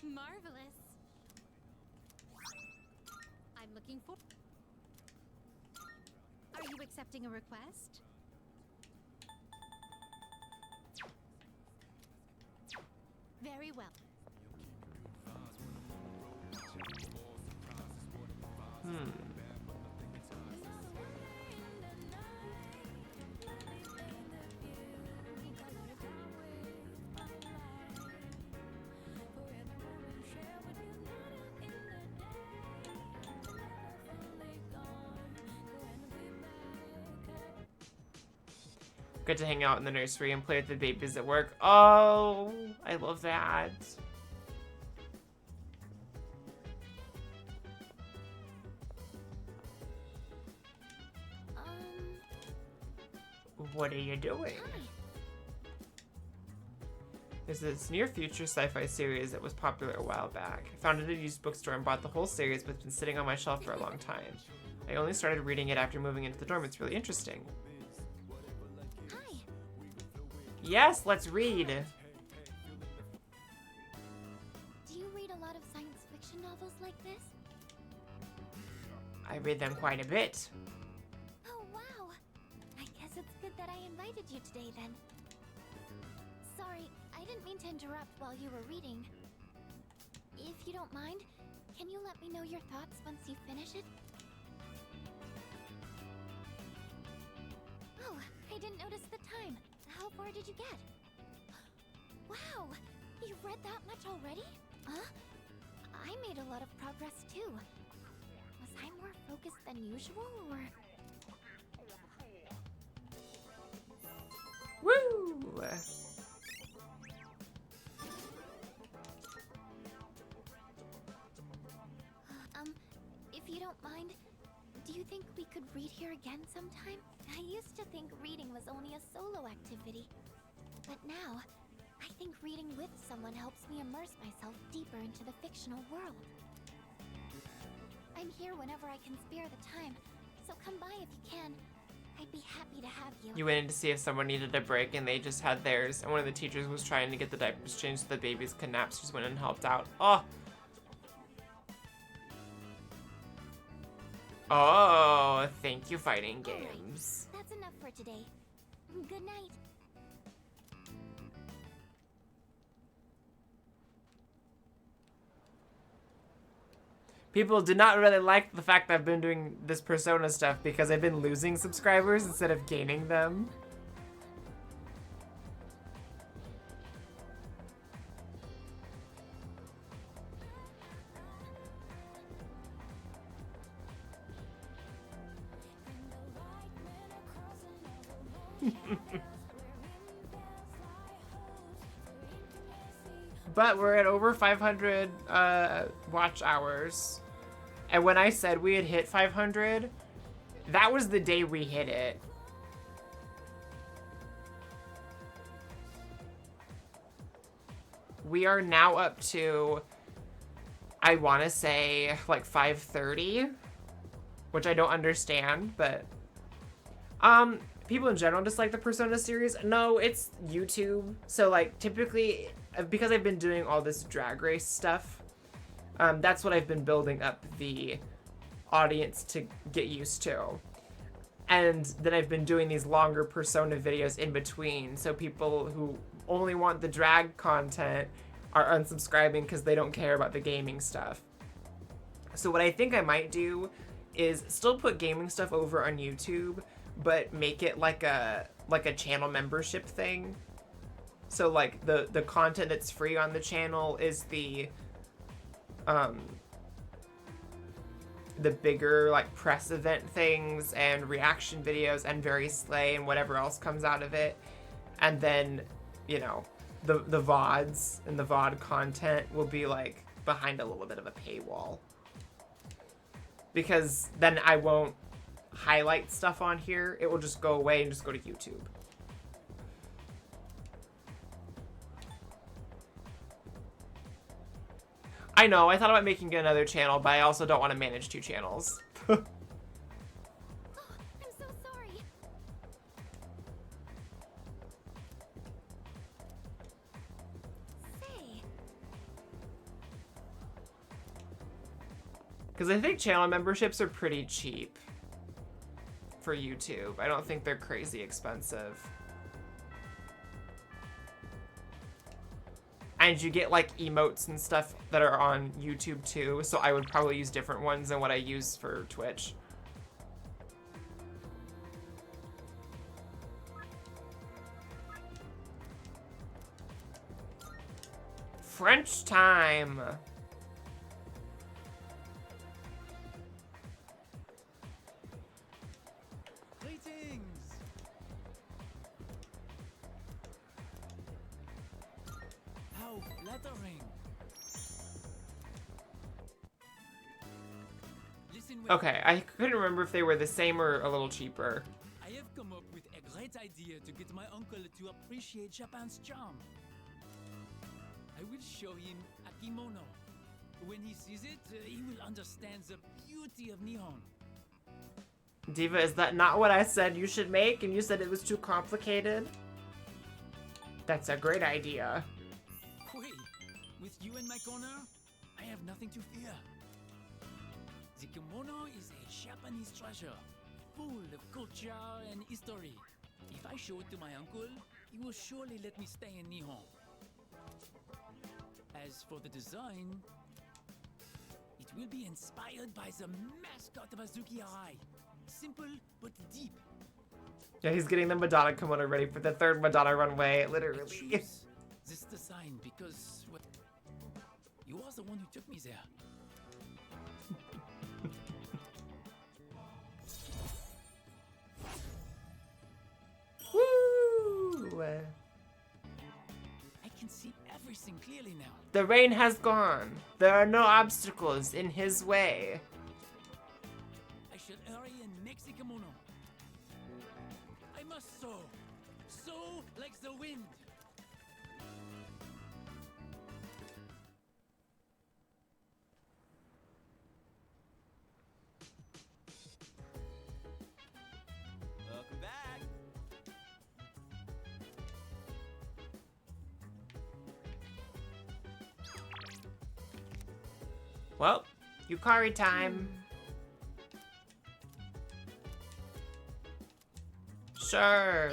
Marvelous. I'm looking for... Are you accepting a request? Very well. Good to hang out in the nursery and play with the babies at work. Oh, I love that. What are you doing? There's this near-future sci-fi series that was popular a while back. I found it at a used bookstore and bought the whole series, but it's been sitting on my shelf for a long time. I only started reading it after moving into the dorm. It's really interesting. Hi. Yes, let's read. Do you read a lot of science fiction novels like this? I read them quite a bit. Oh, wow. I guess it's good that I invited you today, then. Sorry, I didn't mean to interrupt while you were reading. If you don't mind, can you let me know your thoughts once you finish it? Oh, I didn't notice the time. How far did you get? Wow, you've read that much already? Huh? I made a lot of progress too. Was I more focused than usual, or...? Woo! If you don't mind, do you think we could read here again sometime? I used to think reading was only a solo activity. But now, I think reading with someone helps me immerse myself deeper into the fictional world. I'm here whenever I can spare the time, so come by if you can. I'd be happy to have you. You went in to see if someone needed a break and they just had theirs, and one of the teachers was trying to get the diapers changed so the babies could nap, so she just went in and helped out. Oh! Oh, thank you, fighting games. Right. That's enough for today. Good night. People do not really like the fact that I've been doing this Persona stuff because I've been losing subscribers instead of gaining them. But we're at over 500 watch hours. And when I said we had hit 500, that was the day we hit it. We are now up to, I want to say, like 530, which I don't understand, but people in general dislike the Persona series. No, it's YouTube. So like typically, because I've been doing all this drag race stuff, that's what I've been building up the audience to get used to. And then I've been doing these longer Persona videos in between, so people who only want the drag content are unsubscribing because they don't care about the gaming stuff. So what I think I might do is still put gaming stuff over on YouTube, but make it like a channel membership thing. So like the content that's free on the channel is the bigger like press event things and reaction videos and Very Slay and whatever else comes out of it. And then, you know, the VODs and the VOD content will be like behind a little bit of a paywall. Because then I won't highlight stuff on here. It will just go away and just go to YouTube. I know, I thought about making another channel, but I also don't want to manage 2 channels. Oh, I'm so sorry. Say. Because I think channel memberships are pretty cheap for YouTube. I don't think they're crazy expensive. And you get like emotes and stuff that are on YouTube too, so I would probably use different ones than what I use for Twitch. French time! Greetings! How flattering. Listen well. Okay, I couldn't remember if they were the same or a little cheaper. I have come up with a great idea to get my uncle to appreciate Japan's charm. I will show him a kimono. When he sees it, he will understand the beauty of Nihon. Diva, is that not what I said you should make? And you said it was too complicated? That's a great idea. Wait, with you in my corner, I have nothing to fear. The kimono is a Japanese treasure, full of culture and history. If I show it to my uncle, he will surely let me stay in Nihon. As for the design, it will be inspired by the mascot of Azuki Arai. Simple but deep. Yeah, he's getting the Madonna kimono ready for the third Madonna runway, literally. I choose this design because you are the one who took me there. Woo! I can see everything clearly now. The rain has gone. There are no obstacles in his way. I should hurry and make the kimono. I must sow. Sow like the wind. Welcome back. Well, Yukari time. Sure.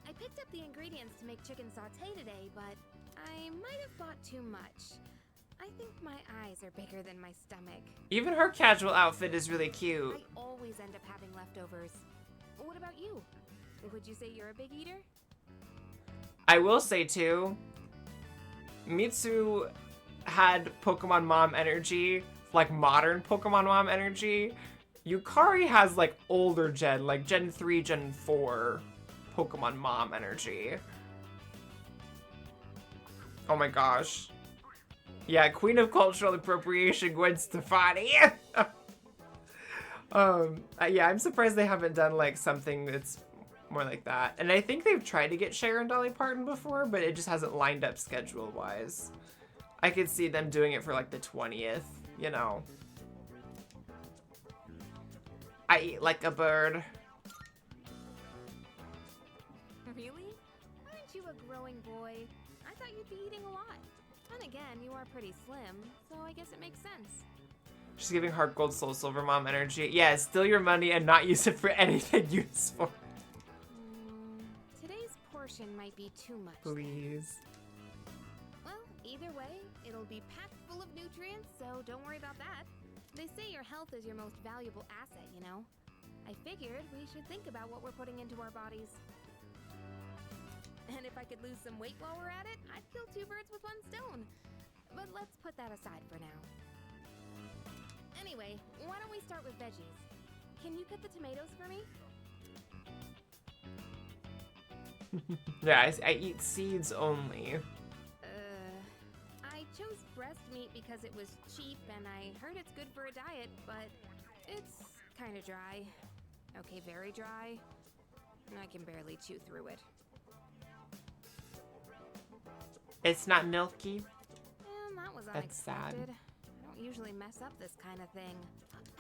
I picked up the ingredients to make chicken sauté today, but I might have bought too much. I think my eyes are bigger than my stomach. Even her casual outfit is really cute. I always end up having leftovers. What about you? Would you say you're a big eater? I will say too, Mitsu had Pokemon Mom energy, like modern Pokemon Mom energy. Yukari has like older gen, like Gen 3, Gen 4 Pokemon Mom energy. Oh my gosh. Yeah, Queen of Cultural Appropriation, Gwen Stefani. Yeah, I'm surprised they haven't done like something that's more like that. And I think they've tried to get Cher and Dolly Parton before, but it just hasn't lined up schedule-wise. I could see them doing it for like the 20th, you know. I eat like a bird. Really? Aren't you a growing boy? I thought you'd be eating a lot. And again, you are pretty slim, so I guess it makes sense. She's giving Heart Gold Soul Silver Mom energy. Yeah, steal your money and not use it for anything useful. Today's portion might be too much. Please. Well, either way, it'll be packed full of nutrients, so don't worry about that. They say your health is your most valuable asset, you know? I figured we should think about what we're putting into our bodies. And if I could lose some weight while we're at it, I'd kill two birds with one stone. But let's put that aside for now. Anyway, why don't we start with veggies? Can you cut the tomatoes for me? Yeah, I eat seeds only. I chose breast meat because it was cheap and I heard it's good for a diet, but it's kind of dry. Okay, very dry. I can barely chew through it. It's not milky. And that was That's sad. unexpected. I don't usually mess up this kind of thing.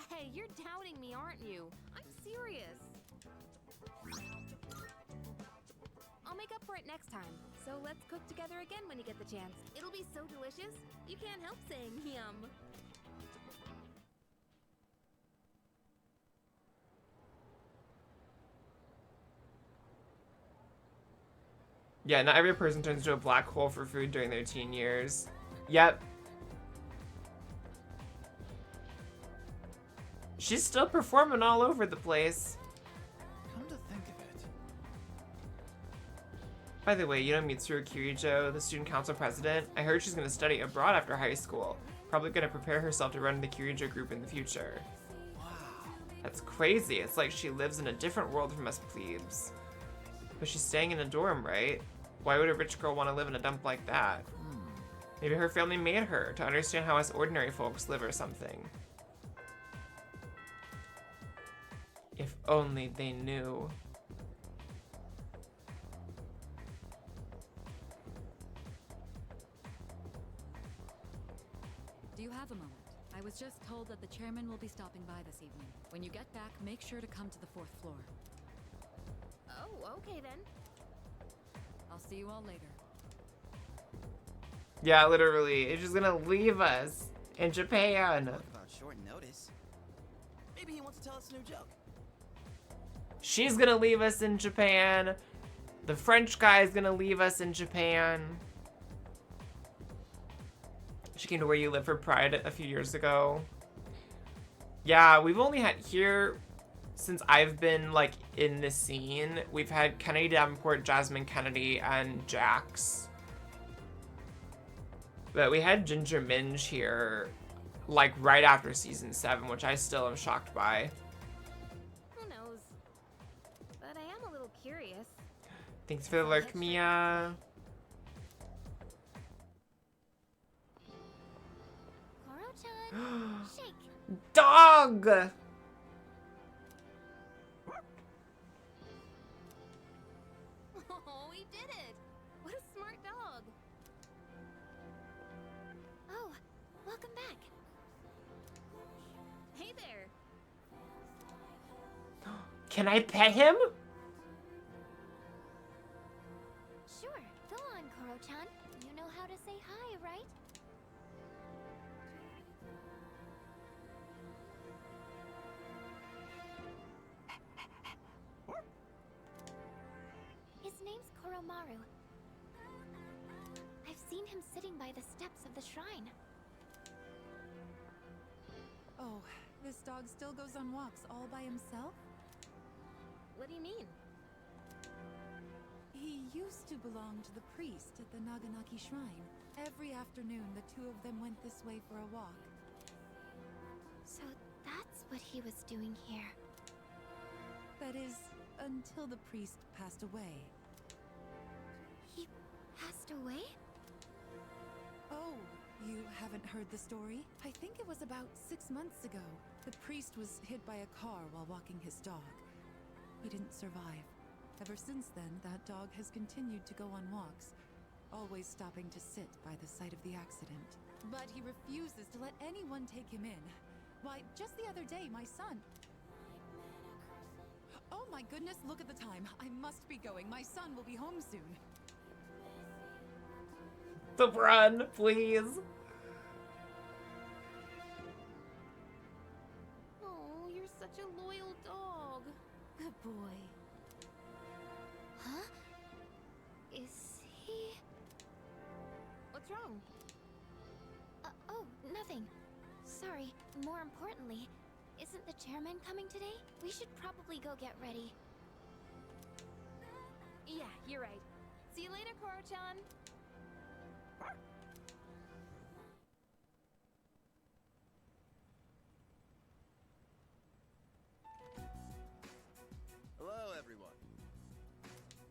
Hey, you're doubting me, aren't you? I'm serious. I'll make up for it next time. So let's cook together again when you get the chance. It'll be so delicious, you can't help saying yum. Yeah, not every person turns into a black hole for food during their teen years. Yep. She's still performing all over the place. Come to think of it. By the way, you know Mitsuru Kirijo, the student council president? I heard she's going to study abroad after high school. Probably going to prepare herself to run the Kirijo group in the future. Wow. That's crazy. It's like she lives in a different world from us plebes. But she's staying in a dorm, right? Why would a rich girl want to live in a dump like that? Maybe her family made her to understand how us ordinary folks live or something. If only they knew. Do you have a moment? I was just told that the chairman will be stopping by this evening. When you get back, make sure to come to the 4th floor. Oh, okay then. I'll see you all later. Yeah, literally. It's just gonna leave us in Japan. About short notice. Maybe he wants to tell us a new joke. She's gonna leave us in Japan. The French guy's gonna leave us in Japan. She came to Where You Live for Pride a few years ago. Yeah, we've only had here, since I've been like in this scene, we've had Kennedy Davenport, Jasmine Kennedy, and Jax. But we had Ginger Minge here like right after season 7, which I still am shocked by. Who knows? But I am a little curious. Thanks for the lurk, Mia. Koro-chan, shake. Dog! Oh, he did it! What a smart dog. Oh, welcome back. Hey there. Can I pet him? Sure, go on, Koro-chan. You know how to say hi, right? His name's Koromaru. I've seen him sitting by the steps of the shrine. Oh, this dog still goes on walks all by himself? What do you mean? He used to belong to the priest at the Naganaki Shrine. Every afternoon, the two of them went this way for a walk. So that's what he was doing here. That is, until the priest passed away. He passed away? Oh, you haven't heard the story? I think it was about 6 months ago. The priest was hit by a car while walking his dog. He didn't survive. Ever since then, that dog has continued to go on walks, always stopping to sit by the site of the accident. But he refuses to let anyone take him in. Why, just the other day, my son... Oh my goodness, look at the time. I must be going. My son will be home soon. The run, please. Oh, you're such a loyal dog. Good boy. Huh? Is he... What's wrong? Oh, nothing. Sorry. More importantly, isn't the chairman coming today? We should probably go get ready. Yeah, you're right. See you later, Koro-chan. Hello, everyone.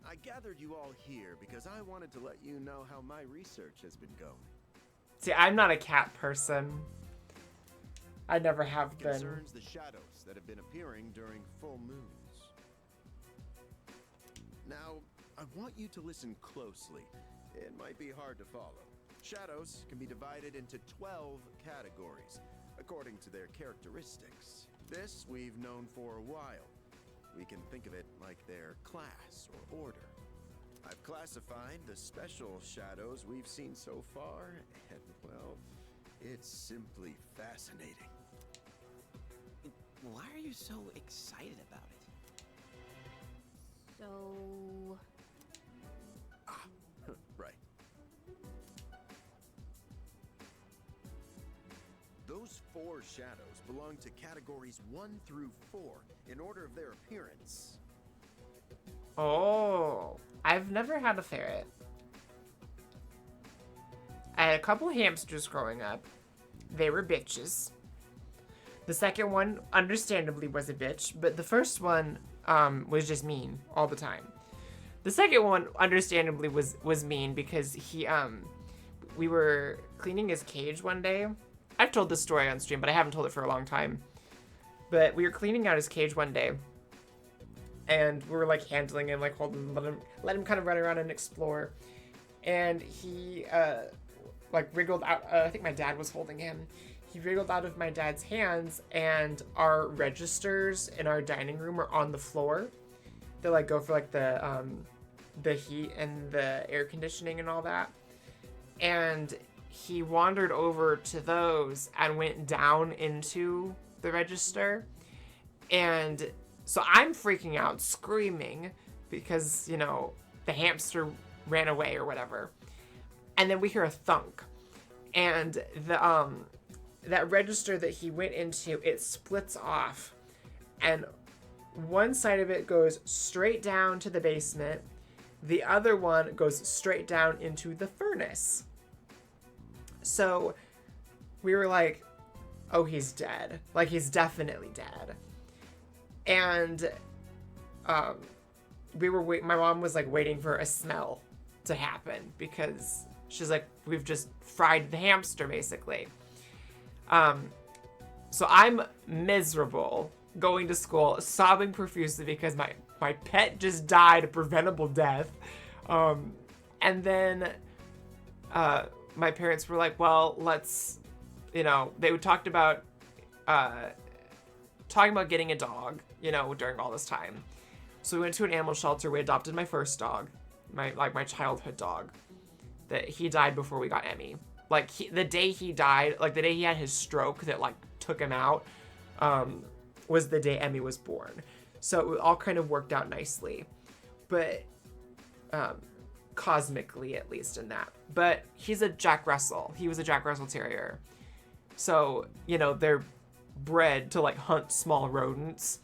I gathered you all here because I wanted to let you know how my research has been going. See, I'm not a cat person. I never have It been. concerns the shadows that have been appearing during full moons. Now, I want you to listen closely. It might be hard to follow. Shadows can be divided into 12 categories, according to their characteristics. This we've known for a while. We can think of it like their class or order. I've classified the special shadows we've seen so far, and well, it's simply fascinating. Why are you so excited about it? So... Right. Those 4 shadows belong to categories 1 through 4 in order of their appearance. Oh, I've never had a ferret. I had a couple hamsters growing up. They were bitches. The second one, understandably, was a bitch, but the first one was just mean all the time. The second one, understandably, was mean because we were cleaning his cage one day. I've told this story on stream, but I haven't told it for a long time. But we were cleaning out his cage one day, and we were like handling him, like holding him, let him kind of run around and explore. And he like wriggled out. I think my dad was holding him. He wriggled out of my dad's hands, and our registers in our dining room are on the floor. They like go for like the heat and the air conditioning and all that. And he wandered over to those and went down into the register. And so I'm freaking out, screaming, because, you know, the hamster ran away or whatever. And then we hear a thunk. And the that register that he went into, it splits off. And one side of it goes straight down to the basement. The other one goes straight down into the furnace. So we were like, oh, he's dead. Like, he's definitely dead. And my mom was like waiting for a smell to happen because she's like, we've just fried the hamster basically. So I'm miserable going to school, sobbing profusely because my pet just died a preventable death. And then my parents were like, well, let's, you know, they talked about getting a dog, you know, during all this time. So we went to an animal shelter. We adopted my first dog, my childhood dog. That he died before we got Emmy. Like, the day he died, like the day he had his stroke that like took him out, was the day Emmy was born. So it all kind of worked out nicely, but cosmically at least in that. But he's a Jack Russell. He was a Jack Russell Terrier. So, you know, they're bred to like hunt small rodents.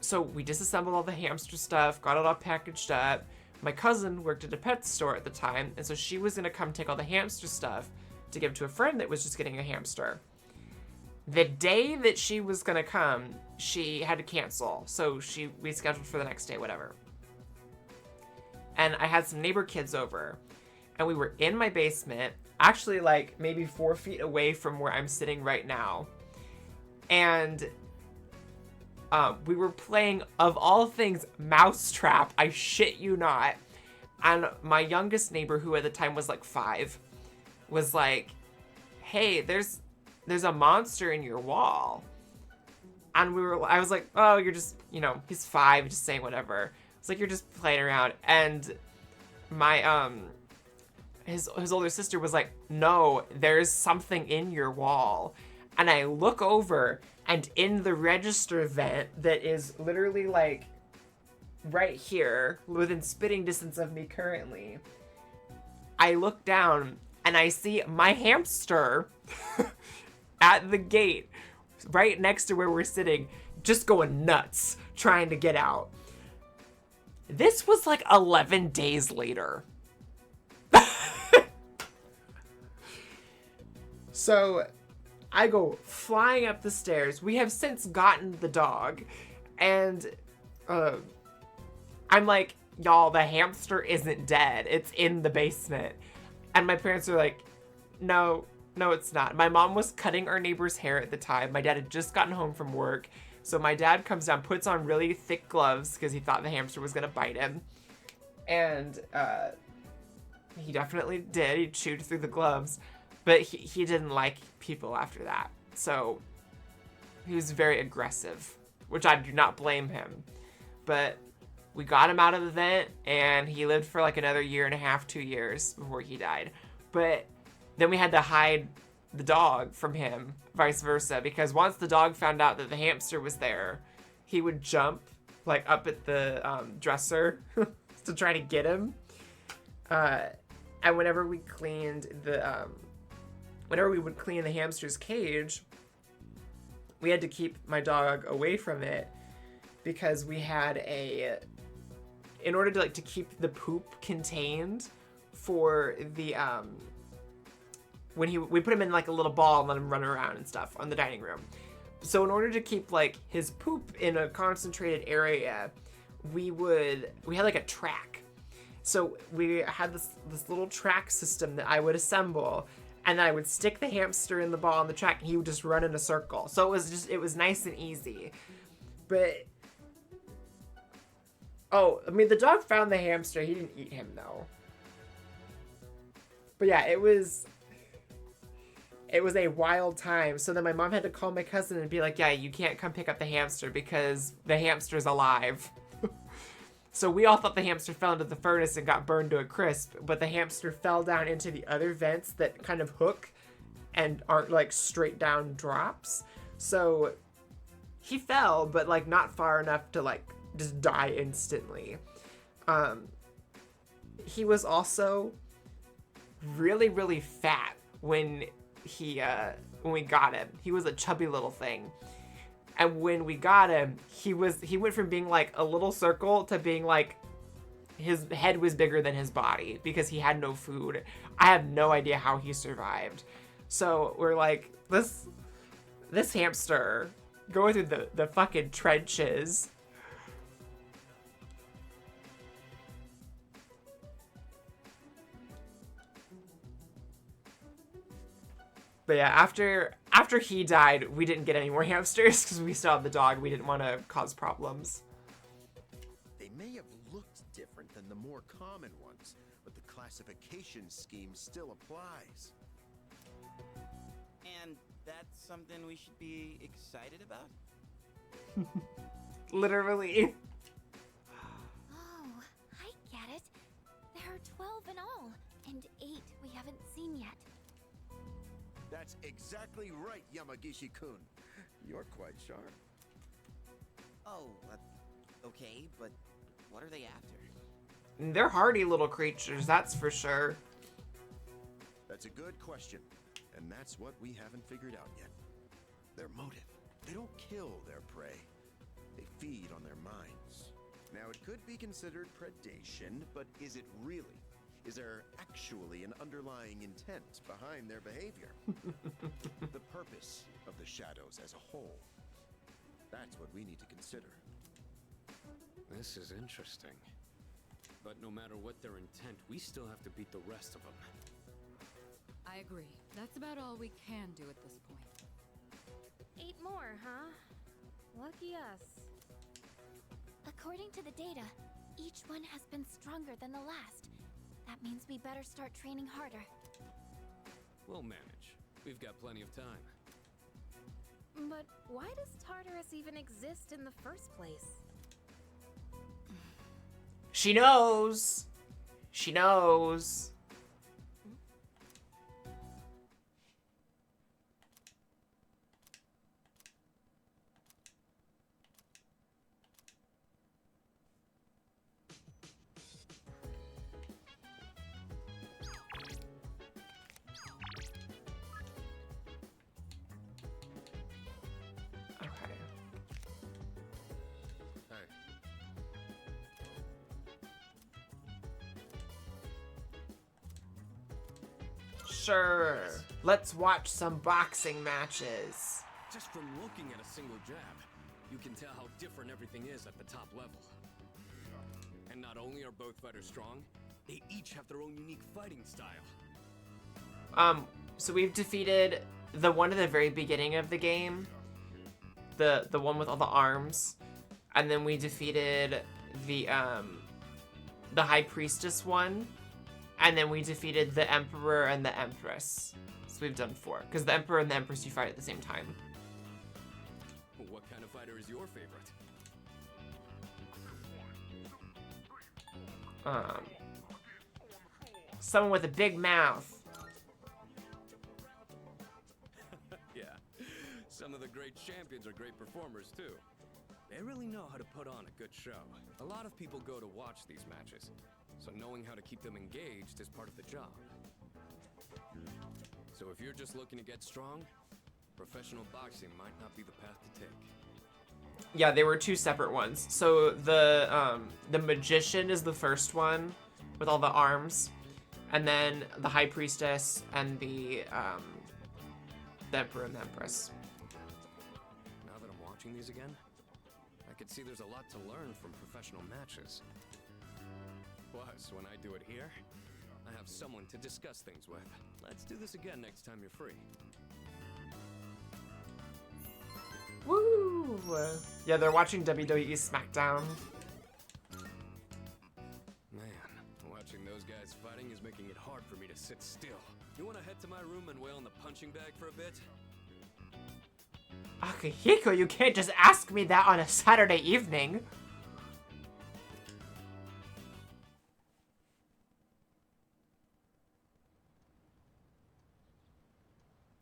So we disassembled all the hamster stuff, got it all packaged up. My cousin worked at a pet store at the time, and so she was gonna come take all the hamster stuff to give to a friend that was just getting a hamster. The day that she was gonna come, she had to cancel, so we scheduled for the next day, whatever. And I had some neighbor kids over, and we were in my basement, actually like maybe 4 feet away from where I'm sitting right now. And we were playing, of all things, Mousetrap. I shit you not. And my youngest neighbor, who at the time was like 5, was like, hey, there's a monster in your wall. And I was like, oh, you're just, you know, he's 5, just saying whatever. It's like, you're just playing around. And my, his older sister was like, no, there's something in your wall. And I look over, and in the register vent that is literally like right here, within spitting distance of me currently, I look down and I see my hamster at the gate, right next to where we're sitting, just going nuts, trying to get out. This was like 11 days later. So I go flying up the stairs. We have since gotten the dog, and I'm like, y'all, the hamster isn't dead. It's in the basement. And my parents are like, no, it's not. My mom was cutting our neighbor's hair at the time. My dad had just gotten home from work. So my dad comes down, puts on really thick gloves because he thought the hamster was going to bite him. And he definitely did. He chewed through the gloves. But he didn't like people after that. So he was very aggressive, which I do not blame him. But we got him out of the vent, and he lived for like another 1.5 to 2 years before he died. But then we had to hide the dog from him, vice versa, because once the dog found out that the hamster was there, he would jump like up at the dresser to try to get him. And whenever we cleaned whenever we would clean the hamster's cage, we had to keep my dog away from it because we had in order to keep the poop contained for the, we put him in like a little ball and let him run around and stuff on the dining room. So in order to keep like his poop in a concentrated area, we had like a track. So we had this little track system that I would assemble, and then I would stick the hamster in the ball on the track, and he would just run in a circle. So it was nice and easy. But Oh, I mean, the dog found the hamster. He didn't eat him, though. But yeah, it was a wild time. So then my mom had to call my cousin and be like, yeah, you can't come pick up the hamster because the hamster's alive. So we all thought the hamster fell into the furnace and got burned to a crisp, but the hamster fell down into the other vents that kind of hook and aren't like straight down drops. So he fell, but like not far enough to like just die instantly. He was also really, really fat when we got him. He was a chubby little thing. And when we got him, he went from being like a little circle to being like his head was bigger than his body because he had no food. I have no idea how he survived. So we're like, this hamster going through the fucking trenches. But yeah, after he died, we didn't get any more hamsters because we still had the dog. We didn't want to cause problems. They may have looked different than the more common ones, but the classification scheme still applies. And that's something we should be excited about? Literally. Oh, I get it. There are 12 in all, and 8 we haven't seen yet. That's exactly right, Yamagishi-kun. You're quite sharp. Oh, okay, but what are they after? They're hardy little creatures, that's for sure. That's a good question, and that's what we haven't figured out yet. Their motive. They don't kill their prey. They feed on their minds. Now, it could be considered predation, but is it really? Is there actually an underlying intent behind their behavior? The purpose of the shadows as a whole. That's what we need to consider. This is interesting. But no matter what their intent, we still have to beat the rest of them. I agree. That's about all we can do at this point. 8 more, huh? Lucky us. According to the data, each one has been stronger than the last. That means we better start training harder. We'll manage. We've got plenty of time. But why does Tartarus even exist in the first place? She knows. She knows. Sure. Let's watch some boxing matches. Just from looking at a single jab, you can tell how different everything is at the top level. And not only are both fighters strong, they each have their own unique fighting style. So we've defeated the one at the very beginning of the game. The one with all the arms. And then we defeated the High Priestess one. And then we defeated the Emperor and the Empress. So we've done 4. Because the Emperor and the Empress you fight at the same time. What kind of fighter is your favorite? Someone with a big mouth. Yeah. Some of the great champions are great performers too. They really know how to put on a good show. A lot of people go to watch these matches. So knowing how to keep them engaged is part of the job. So if you're just looking to get strong, professional boxing might not be the path to take. Yeah, they were 2 separate ones. So the Magician is the first one with all the arms, and then the High Priestess and the Emperor and the Empress. Now that I'm watching these again, I could see there's a lot to learn from professional matches. Plus, when I do it here, I have someone to discuss things with. Let's do this again next time you're free. Woo! Yeah, they're watching WWE SmackDown. deal? You wanna head to my room and wail in the punching bag for a bit? Akihiko, you can't just ask me that on a Saturday evening.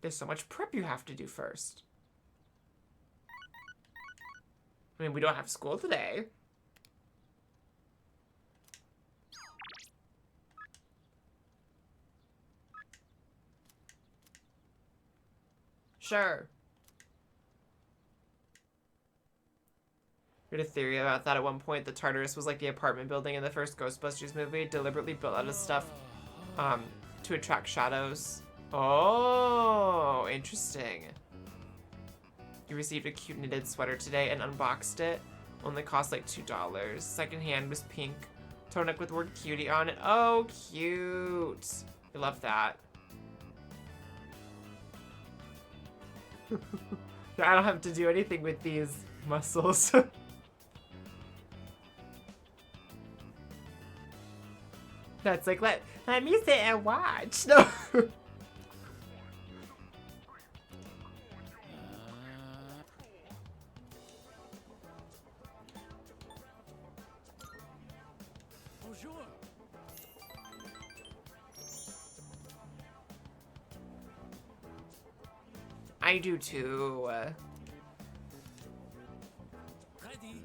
There's so much prep you have to do first. I mean, we don't have school today. Sure. We had a theory about that at one point. The Tartarus was like the apartment building in the first Ghostbusters movie, deliberately built out of stuff to attract shadows. Oh, interesting. You received a cute knitted sweater today and unboxed it. Only cost like $2. Secondhand was pink. Tonic with the word cutie on it. Oh, cute. I love that. I don't have to do anything with these muscles. That's like, let me sit and watch. No. Bonjour. I do too. Ready.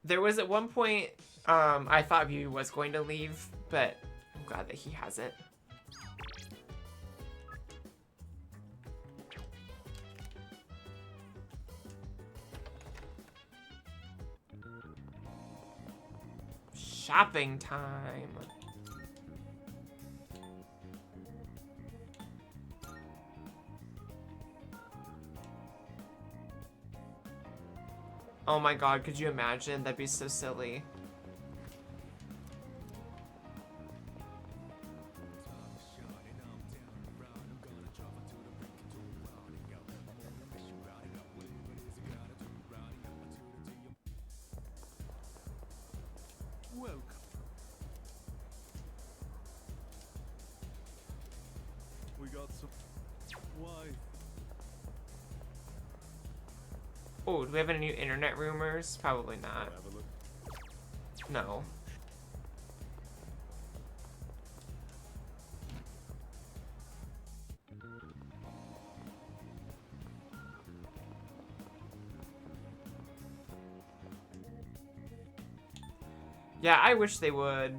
There was at one point, I thought he was going to leave, but I'm glad that he hasn't. Shopping time. Oh my god, could you imagine? That'd be so silly. Welcome. We got some. Why? Oh, do we have any new internet rumors? Probably not. No. Yeah, I wish they would.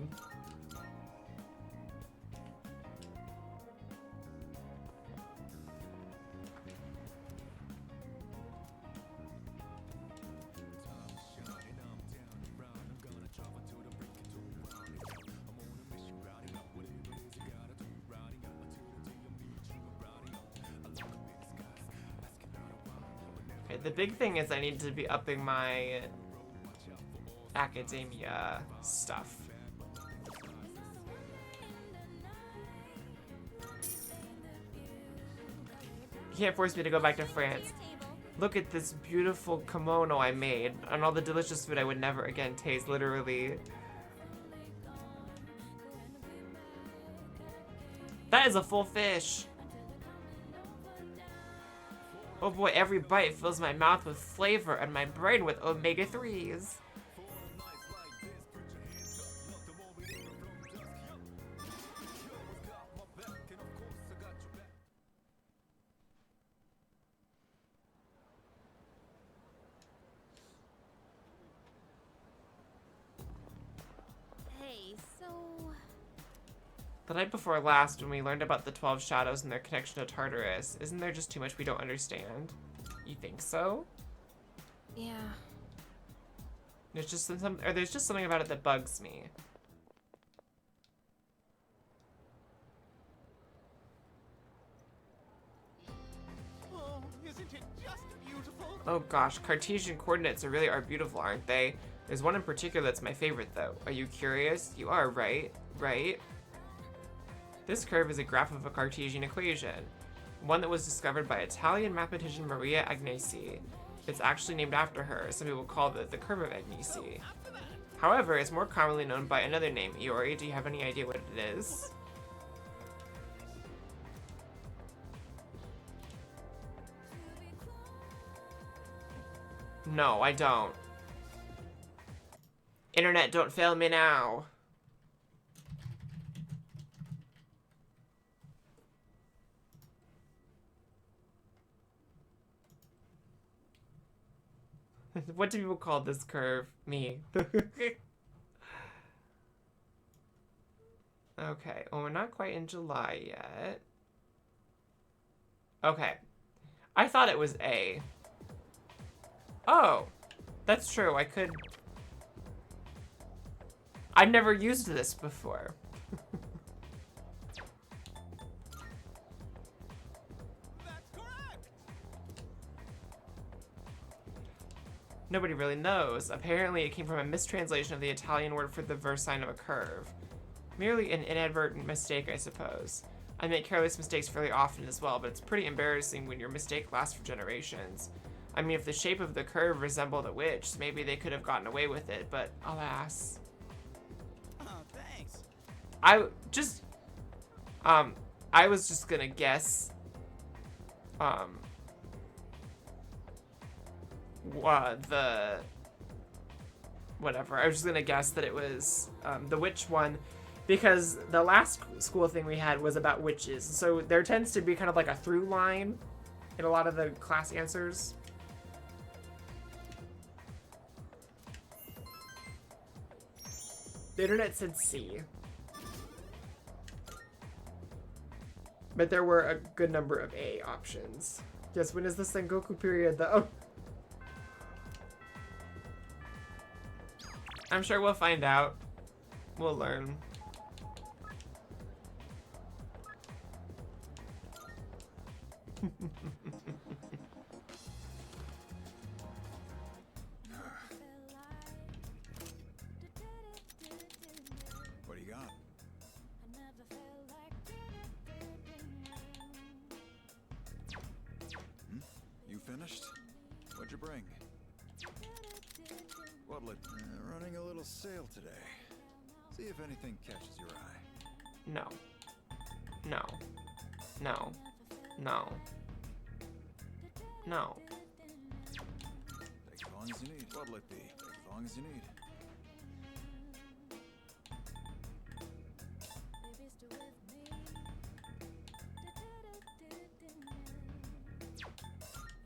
Okay, the big thing is I need to be upping my academia stuff. You can't force me to go back to France. Look at this beautiful kimono I made and all the delicious food I would never again taste, literally. That is a full fish. Oh boy, every bite fills my mouth with flavor and my brain with omega-3s. Hey, so... The night before last, when we learned about the 12 shadows and their connection to Tartarus, isn't there just too much we don't understand? You think so? Yeah. There's just there's just something about it that bugs me. Oh, isn't it just beautiful? Oh gosh, Cartesian coordinates are beautiful, aren't they? There's one in particular that's my favorite though. Are you curious? You are, right? Right? This curve is a graph of a Cartesian equation. one that was discovered by Italian mathematician Maria Agnesi. It's actually named after her. Some people call it the curve of Agnesi. However, it's more commonly known by another name. Iori, do you have any idea what it is? No, I don't. Internet, don't fail me now. What do people call this curve? Me. Okay, well, we're not quite in July yet. Okay. I thought it was A. Oh, that's true. I could... I've never used this before. Nobody really knows. Apparently, it came from a mistranslation of the Italian word for the verse sign of a curve. Merely an inadvertent mistake, I suppose. I make careless mistakes fairly often as well, but it's pretty embarrassing when your mistake lasts for generations. I mean, if the shape of the curve resembled a witch, maybe they could have gotten away with it, but alas. Oh, thanks. I was just gonna guess, whatever. I was just gonna guess that it was the witch one, because the last school thing we had was about witches. So there tends to be kind of like a through line in a lot of the class answers. The internet said C. But there were a good number of A options. Yes, when is the Sengoku period though? I'm sure we'll find out. We'll learn. What do you got? You finished? What'd you bring? What'll it? Running a little sale today. See if anything catches your eye. No. No. No. No. No. Take as long as you need. What'll it be? Take as long as you need.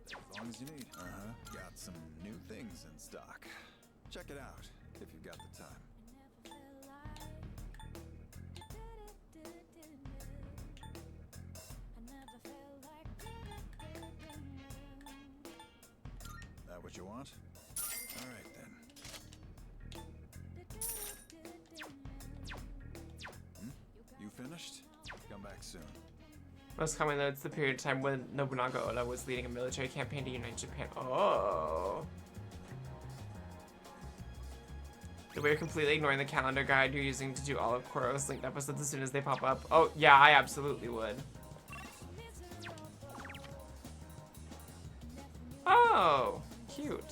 Take as long as you need. Got some new things in stock. Check it out if you've got the time. That what you want? All right then. You finished? Come back soon. Most commonly, though, it's the period of time when Nobunaga Oda was leading a military campaign to unite Japan. Oh. The way you're completely ignoring the calendar guide you're using to do all of Koro's linked episodes as soon as they pop up. Oh, yeah, I absolutely would. Oh, cute.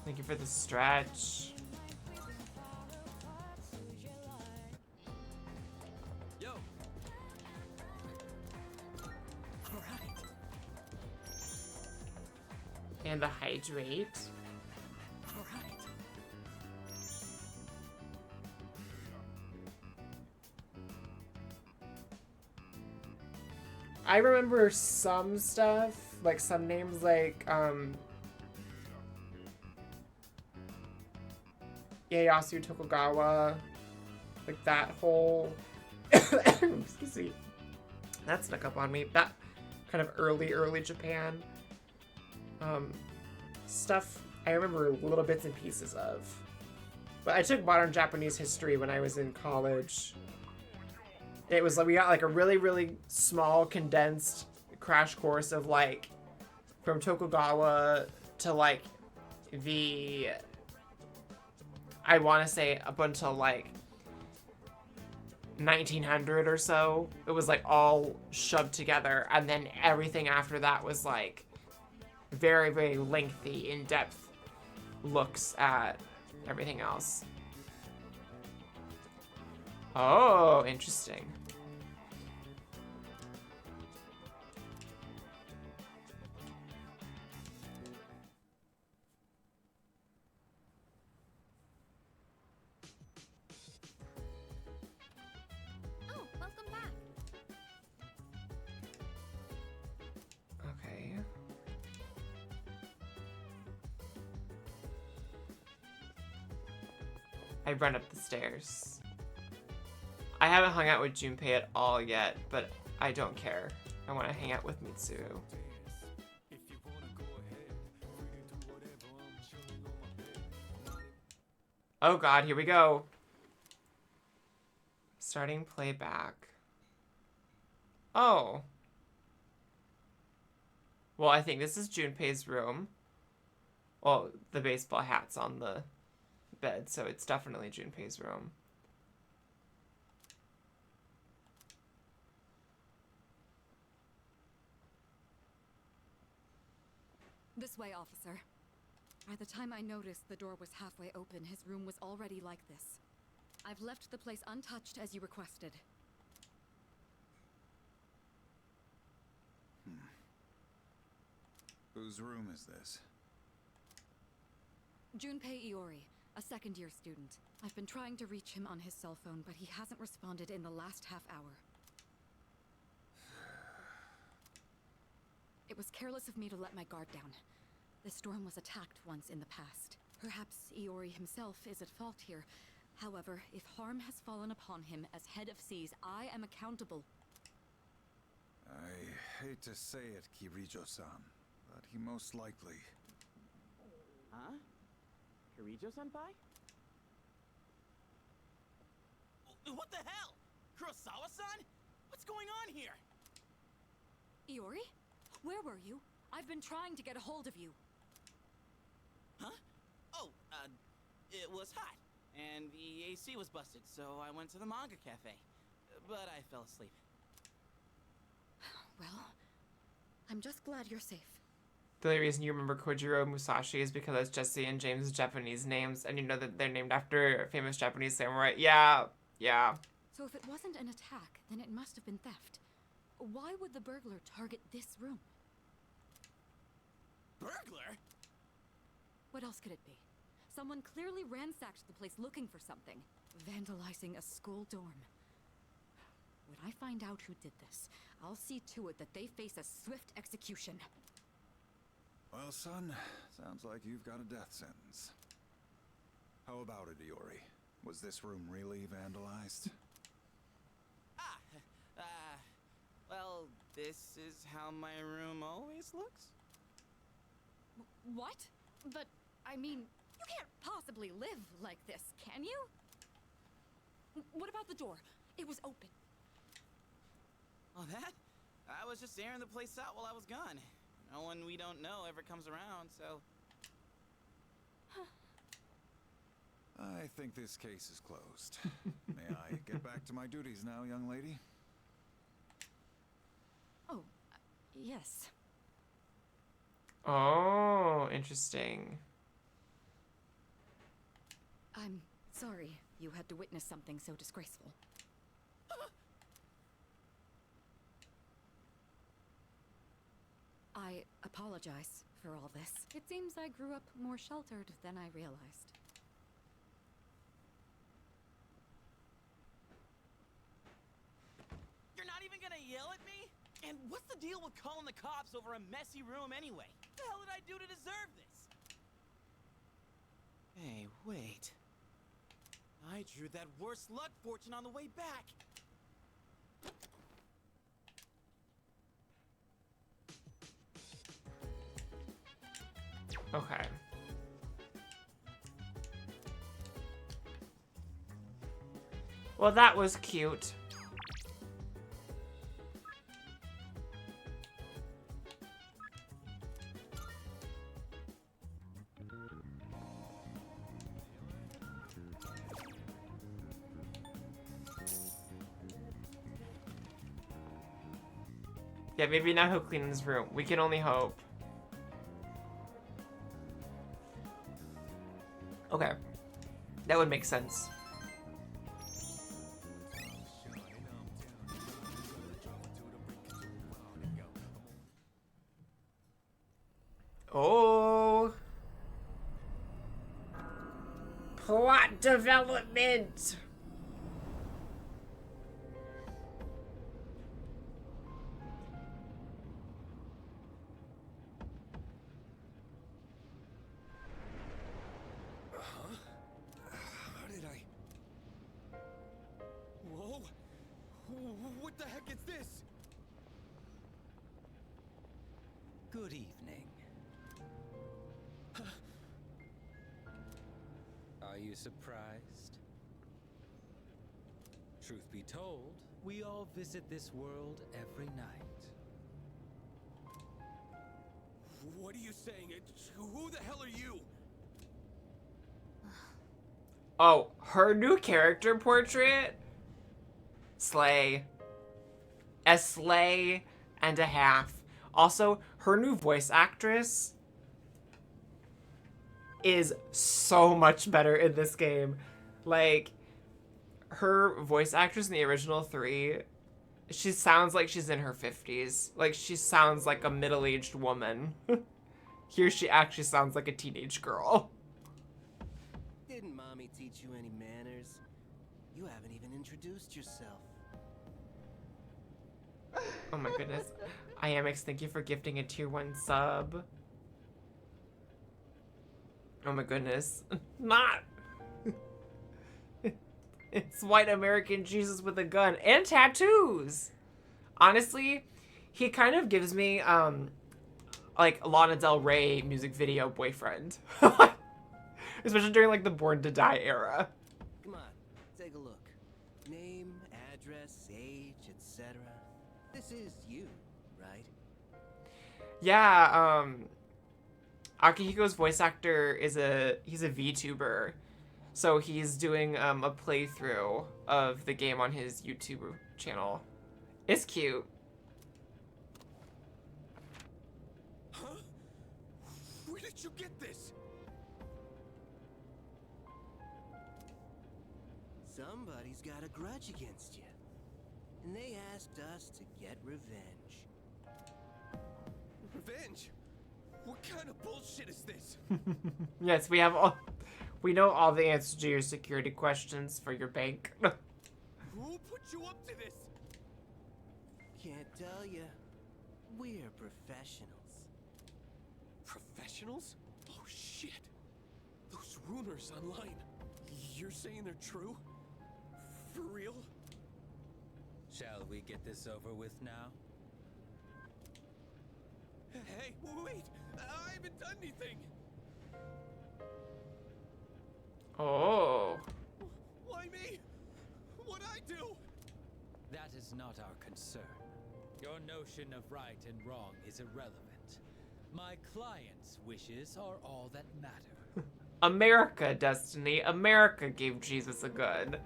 Thank you for the stretch. Yo. All right. And the hydrate. All right. I remember some stuff, like some names like, Ieyasu Tokugawa, like that whole, excuse me, that snuck up on me, that kind of early Japan, stuff I remember little bits and pieces of. But I took modern Japanese history when I was in college. It was like we got like a really, really small condensed crash course of like from Tokugawa to like the, I want to say up until like 1900 or so. It was like all shoved together, and then everything after that was like very, very lengthy, in-depth looks at everything else. Oh, interesting. Oh, welcome back. Okay. I run up the stairs. I haven't hung out with Junpei at all yet, but I don't care. I want to hang out with Mitsuru. Oh god, here we go. Starting playback. Oh. Well, I think this is Junpei's room. Well, the baseball hat's on the bed, so it's definitely Junpei's room. This way, officer. By the time I noticed the door was halfway open, his room was already like this. I've left the place untouched as you requested. Whose room is this? Junpei Iori, a second-year student. I've been trying to reach him on his cell phone, but he hasn't responded in the last half hour. It was careless of me to let my guard down. This dorm was attacked once in the past. Perhaps Iori himself is at fault here. However, if harm has fallen upon him as head of Seas, I am accountable. I hate to say it, Kirijo-san, but he most likely... Huh? Kirijo-senpai? What the hell? Kurosawa-san? What's going on here? Iori? Where were you? I've been trying to get a hold of you. Huh? Oh, it was hot, and the AC was busted, so I went to the manga cafe. But I fell asleep. Well, I'm just glad you're safe. The only reason you remember Kojiro Musashi is because that's Jesse and James' Japanese names, and you know that they're named after famous Japanese samurai. Yeah. So if it wasn't an attack, then it must have been theft. Why would the burglar target this room? Burglar? What else could it be? Someone clearly ransacked the place looking for something. Vandalizing a school dorm. When I find out who did this, I'll see to it that they face a swift execution. Well, son, sounds like you've got a death sentence. How about it, Iori? Was this room really vandalized? Well, this is how my room always looks? What? But, I mean, you can't possibly live like this, can you? What about the door? It was open. Oh, that? I was just airing the place out while I was gone. No one we don't know ever comes around, so... I think this case is closed. May I get back to my duties now, young lady? Oh, yes. Oh, interesting. I'm sorry you had to witness something so disgraceful. I apologize for all this. It seems I grew up more sheltered than I realized. You're not even gonna yell at me? And what's the deal with calling the cops over a messy room anyway? What the hell did I do to deserve this? Hey, wait. I drew that worst luck fortune on the way back. Okay. Well, that was cute. Yeah, maybe now he'll clean his room. We can only hope. Okay. That would make sense. Oh. Plot development. How did I... Whoa! What the heck is this? Good evening. Are you surprised? Truth be told, we all visit this world every night. What are you saying? Who the hell are you? Oh, her new character portrait? Slay. A slay and a half. Also, her new voice actress is so much better in this game. Like, her voice actress in the original 3, she sounds like she's in her 50s. Like, she sounds like a middle-aged woman. Here she actually sounds like a teenage girl. Didn't Mommy teach you any manners? You haven't even introduced yourself. Oh my goodness. IMX, thank you for gifting a tier 1 sub. Oh my goodness. Not. It's white American Jesus with a gun and tattoos. Honestly, he kind of gives me like Lana Del Rey music video boyfriend. Especially during like the Born to Die era. Come on, take a look. Name, address, age, etc. This is you, right? Yeah, Akihiko's voice actor is he's a VTuber. So he's doing a playthrough of the game on his YouTube channel. It's cute. Huh? Where did you get this? Somebody's got a grudge against you. And they asked us to get revenge. Revenge? What kind of bullshit is this? Yes, we know all the answers to your security questions for your bank. Who put you up to this? Can't tell you. We're professionals. Professionals? Oh shit. Those rumors online. You're saying they're true? For real? Shall we get this over with now? Hey, wait! I haven't done anything! Oh. Why me? What'd I do? That is not our concern. Your notion of right and wrong is irrelevant. My client's wishes are all that matter. America, Destiny. America gave Jesus a gun.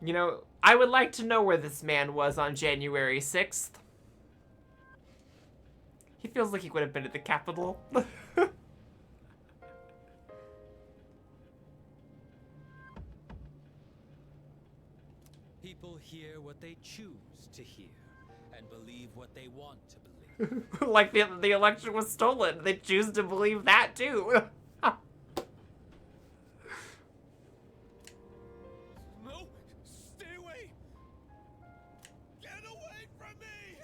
You know, I would like to know where this man was on January 6th. He feels like he would have been at the Capitol. People hear what they choose to hear and believe what they want to believe. Like the election was stolen. They choose to believe that too. No! Stay away! Get away from me!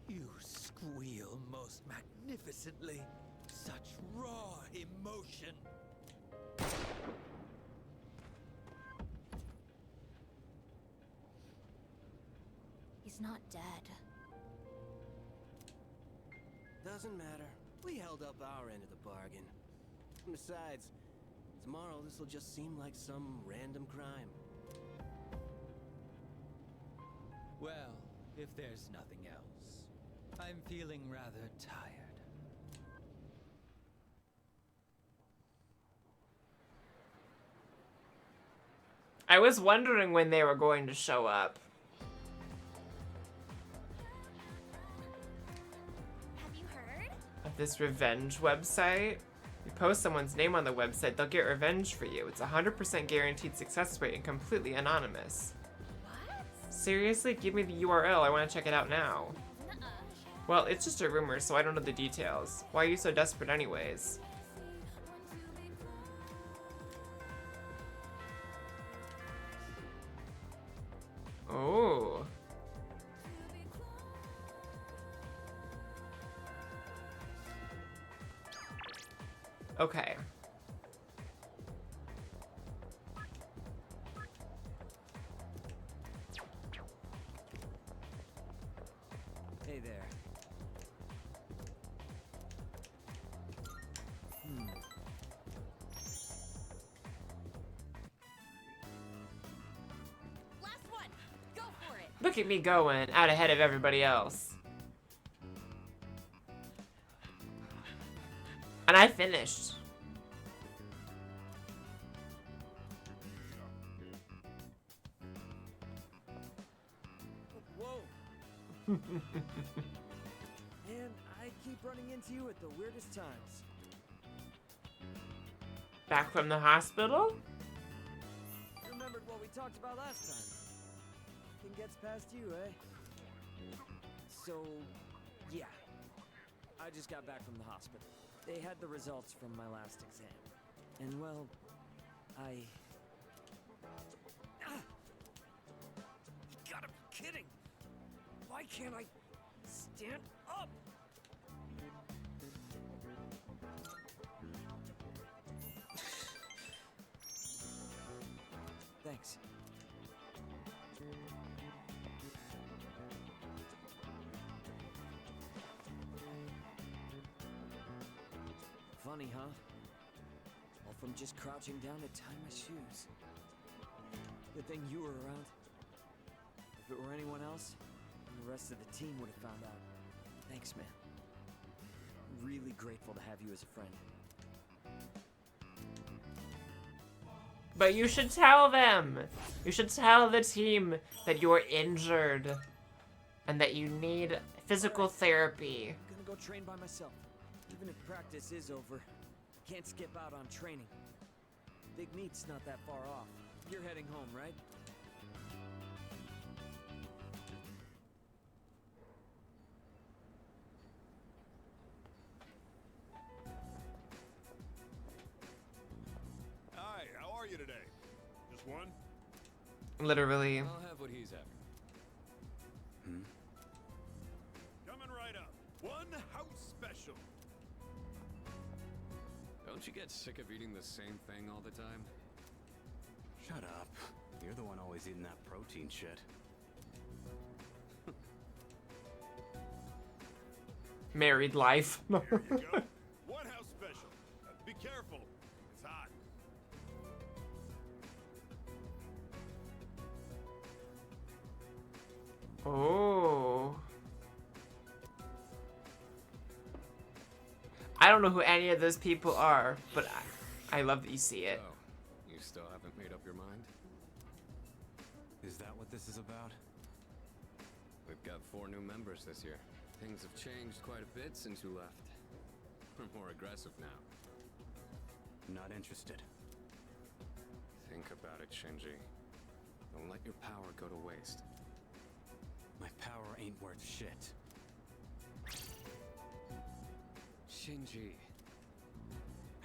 You squeal most magnificently. Such raw emotion. He's not dead. Doesn't matter. We held up our end of the bargain. Besides, tomorrow this'll just seem like some random crime. Well, if there's nothing else, I'm feeling rather tired. I was wondering when they were going to show up. This revenge website. You post someone's name on the website, they'll get revenge for you. It's 100% guaranteed success rate and completely anonymous. What? Seriously? Give me the URL. I want to check it out now. Well, it's just a rumor, so I don't know the details. Why are you so desperate anyways? Oh. Okay. Hey there. Last one. Go for it. Look at me going, out ahead of everybody else. And I finished. Whoa. And I keep running into you at the weirdest times. Back from the hospital? Remembered what we talked about last time. Nothing gets past you, eh? So, yeah. I just got back from the hospital. They had the results from my last exam. And well, I... Ah! You gotta be kidding! Why can't I stand up? Thanks. Funny, huh? All from just crouching down to tie my shoes. Good thing you were around. If it were anyone else, the rest of the team would have found out. Thanks, man. Really grateful to have you as a friend. But you should tell them. You should tell the team that you're injured and that you need physical therapy. I'm gonna go train by myself. Even if practice is over, I can't skip out on training. Big meet's not that far off. You're heading home, right? Hi, how are you today? Just one? Literally. I'll have what he's having. Coming right up. One house special. Don't you get sick of eating the same thing all the time? Shut up. You're the one always eating that protein shit. Married life. Here you go. One house special. Be careful. It's hot. Oh. I don't know who any of those people are, but I love that you see it. Oh, you still haven't made up your mind? Is that what this is about? We've got 4 new members this year. Things have changed quite a bit since you left. We're more aggressive now. Not interested. Think about it, Shinji. Don't let your power go to waste. My power ain't worth shit. Shinji.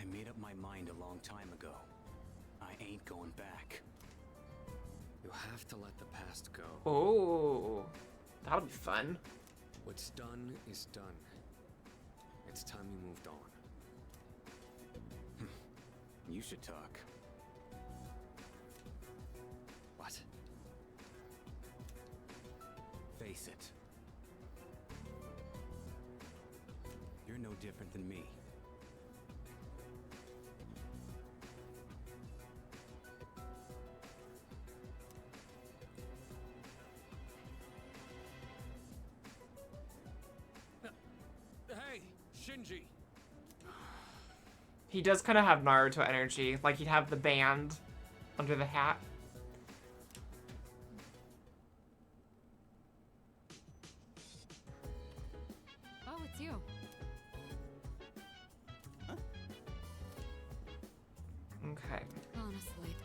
I made up my mind a long time ago. I ain't going back. You have to let the past go. Oh, that'll be fun. What's done is done. It's time you moved on. You should talk. What? Face it. You're no different than me. Hey, Shinji. He does kind of have Naruto energy, like he'd have the band under the hat. Oh, it's you. honestly.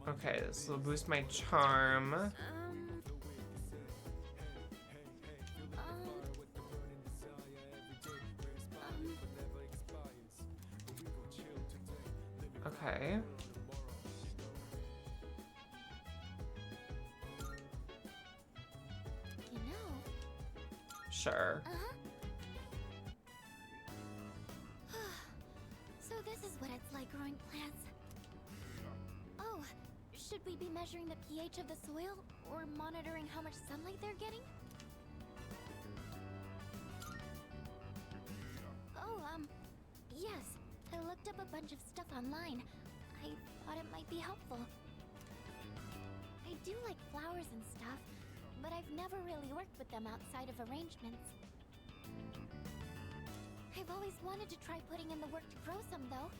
Okay, this will boost my charm. Okay. You know. Sure. So this is what it's like growing plants. Oh, should we be measuring the pH of the soil or monitoring how much sunlight they're getting? Oh, yes. I looked up a bunch of stuff online. I thought it might be helpful. I do like flowers and stuff, but I've never really worked with them outside of arrangements. I've always wanted to try putting in the work to grow some, though.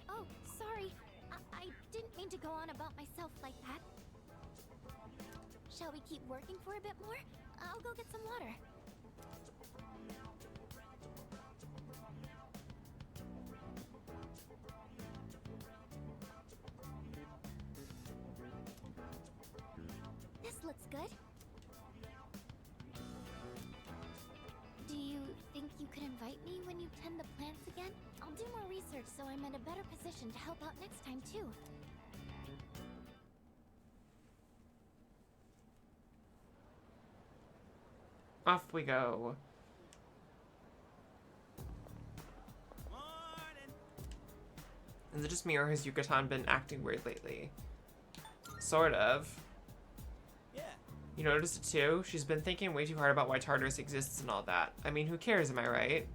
Oh, sorry. I didn't mean to go on about myself like that. Shall we keep working for a bit more? I'll go get some water. This looks good. Do you think you could invite me when you tend the plants again? I'll do more research so I'm in a better position to help out next time, too. Off we go. Is it just me or has Yucatan been acting weird lately? Sort of. Yeah. You noticed it too? She's been thinking way too hard about why Tartarus exists and all that. I mean, who cares, am I right?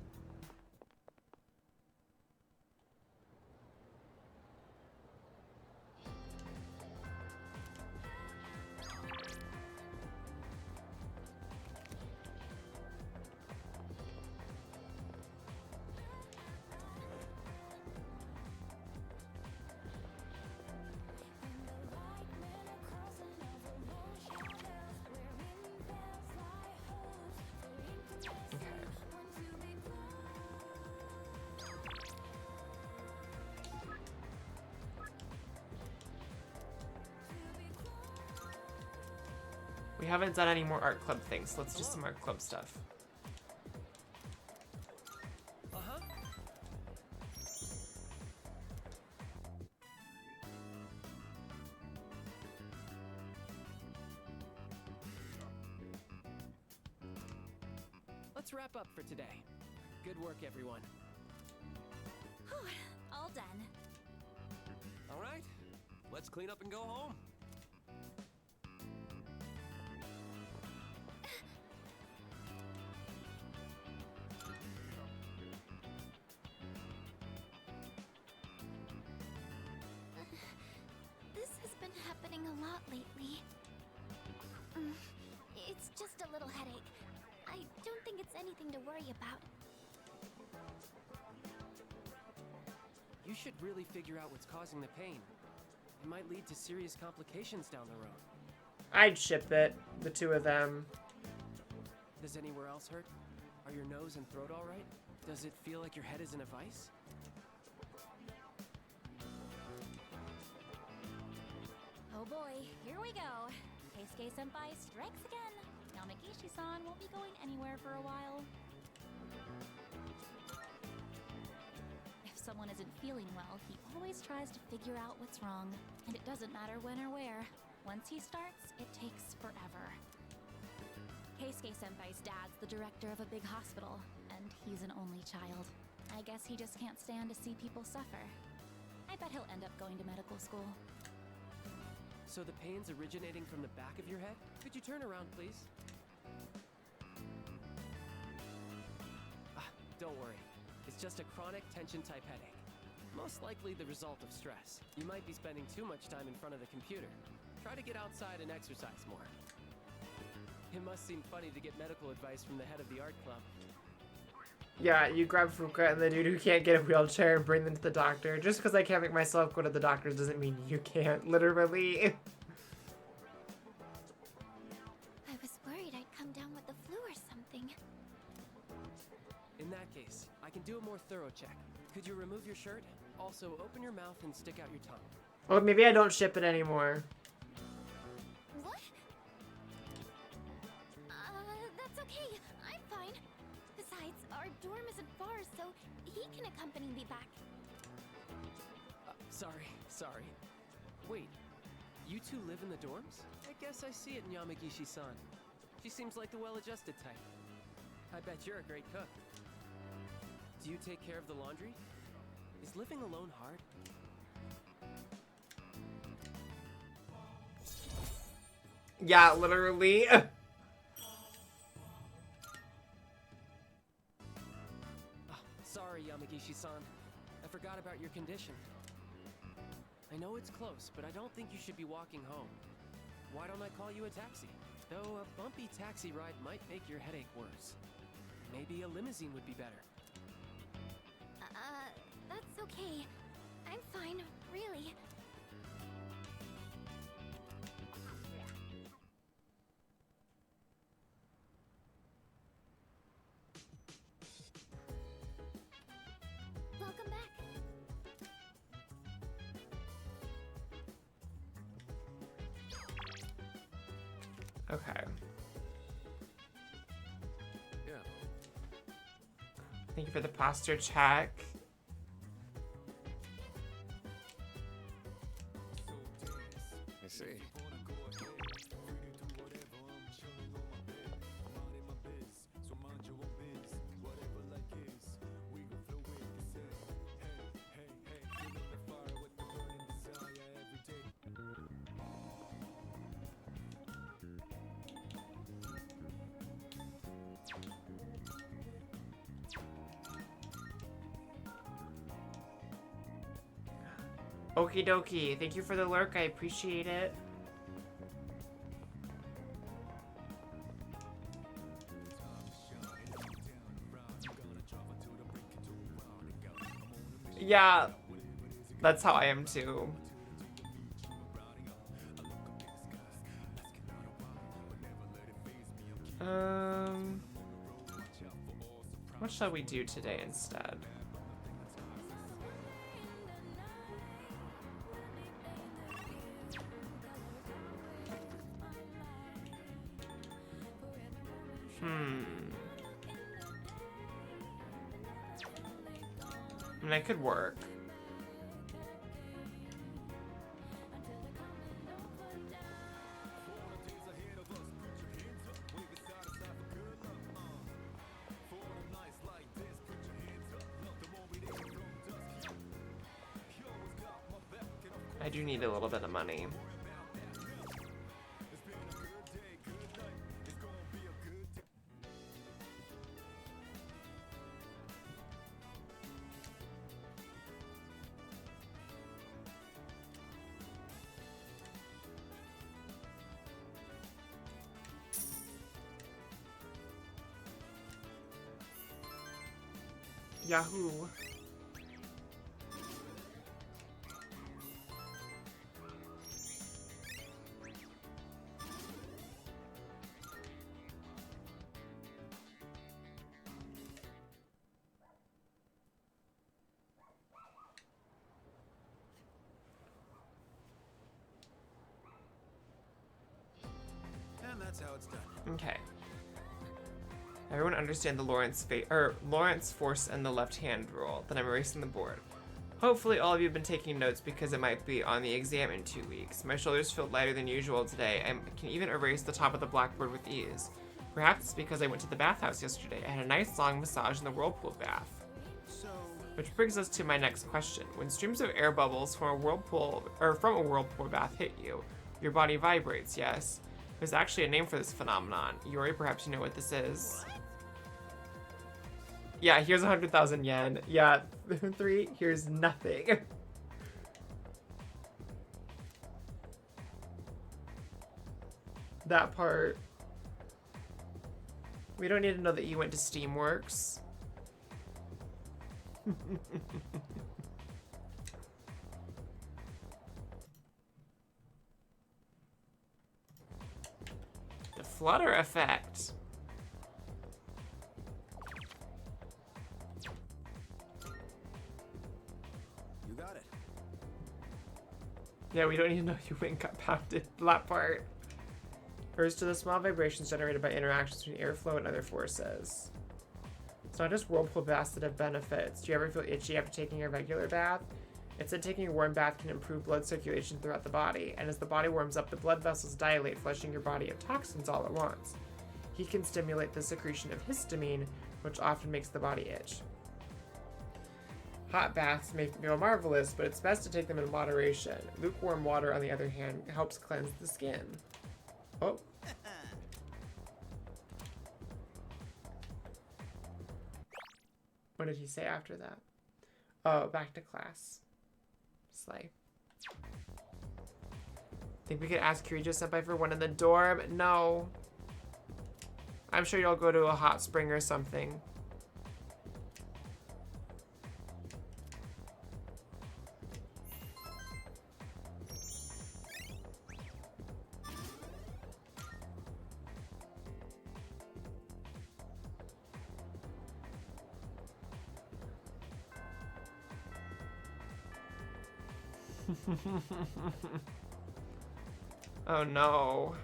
We haven't done any more art club things. Let's do some art club stuff. Let's wrap up for today. Good work, everyone. All done. All right, let's clean up and go home. This has been happening a lot lately. It's just a little headache. I don't think it's anything to worry about. You should really figure out what's causing the pain. It might lead to serious complications down the road. I'd ship it, the two of them. Does anywhere else hurt? Are your nose and throat all right? Does it feel like your head is in a vice? Oh boy, here we go. Keisuke-senpai strikes again. Yamagishi-san won't be going anywhere for a while. If someone isn't feeling well, he always tries to figure out what's wrong. And it doesn't matter when or where. Once he starts, it takes forever. Keisuke-senpai's dad's the director of a big hospital, and he's an only child. I guess he just can't stand to see people suffer. I bet he'll end up going to medical school. So the pain's originating from the back of your head? Could you turn around, please? Don't worry. It's just a chronic tension-type headache. Most likely the result of stress. You might be spending too much time in front of the computer. Try to get outside and exercise more. It must seem funny to get medical advice from the head of the art club. Yeah, you grab Fuka and the dude who can't get a wheelchair and bring them to the doctor. Just because I can't make myself go to the doctor doesn't mean you can't, literally. I was worried I'd come down with the flu or something. In that case, I can do a more thorough check. Could you remove your shirt? Also, open your mouth and stick out your tongue. Well, maybe I don't ship it anymore. What? That's okay. I'm fine. Besides, our dorm isn't far, so he can accompany me back. Sorry. Wait, you two live in the dorms? I guess I see it in Yamagishi-san. She seems like the well-adjusted type. I bet you're a great cook. Do you take care of the laundry? Is living alone hard? Yeah, literally. Sorry, Yamagishi-san. I forgot about your condition. I know it's close, but I don't think you should be walking home. Why don't I call you a taxi? Though a bumpy taxi ride might make your headache worse. Maybe a limousine would be better. That's okay. I'm fine, really. Welcome back. Okay. Yeah. Thank you for the posture check. I see. Okie dokie. Thank you for the lurk. I appreciate it. Yeah, that's how I am too. What shall we do today instead? I mean, I could work. I do need a little bit of money. Yahoo! And that's how it's done. Okay. Everyone understand the Lawrence force and the left-hand rule. Then I'm erasing the board. Hopefully all of you have been taking notes because it might be on the exam in 2 weeks. My shoulders feel lighter than usual today. I can even erase the top of the blackboard with ease. Perhaps it's because I went to the bathhouse yesterday. I had a nice long massage in the whirlpool bath. Which brings us to my next question. When streams of air bubbles from a whirlpool bath hit you, your body vibrates, yes? There's actually a name for this phenomenon. Yuri, perhaps you know what this is. Yeah, here's 100,000 yen. Yeah, 3, here's nothing. That part. We don't need to know that you went to Steamworks. The flutter effect. You got it. Yeah, we don't even know you went got pounded. That part. Refers to the small vibrations generated by interactions between airflow and other forces. It's not just whirlpool baths that have benefits. Do you ever feel itchy after taking a regular bath? It said taking a warm bath can improve blood circulation throughout the body, and as the body warms up, the blood vessels dilate, flushing your body of toxins all at once. Heat can stimulate the secretion of histamine, which often makes the body itch. Hot baths may feel marvelous, but it's best to take them in moderation. Lukewarm water, on the other hand, helps cleanse the skin. Oh. What did he say after that? Oh, back to class. Slay. Think we could ask Kirijo Senpai for one in the dorm? No. I'm sure you'll go to a hot spring or something. Oh no.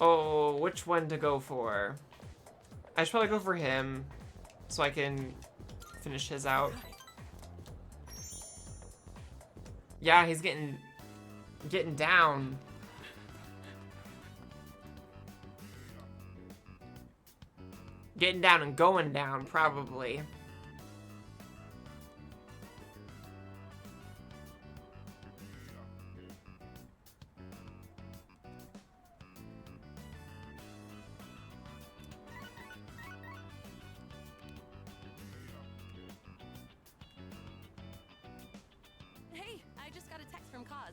Oh, which one to go for? I should probably go for him so I can finish his out. Yeah, he's getting down. Getting down and going down, probably. Hey, I just got a text from Kaz.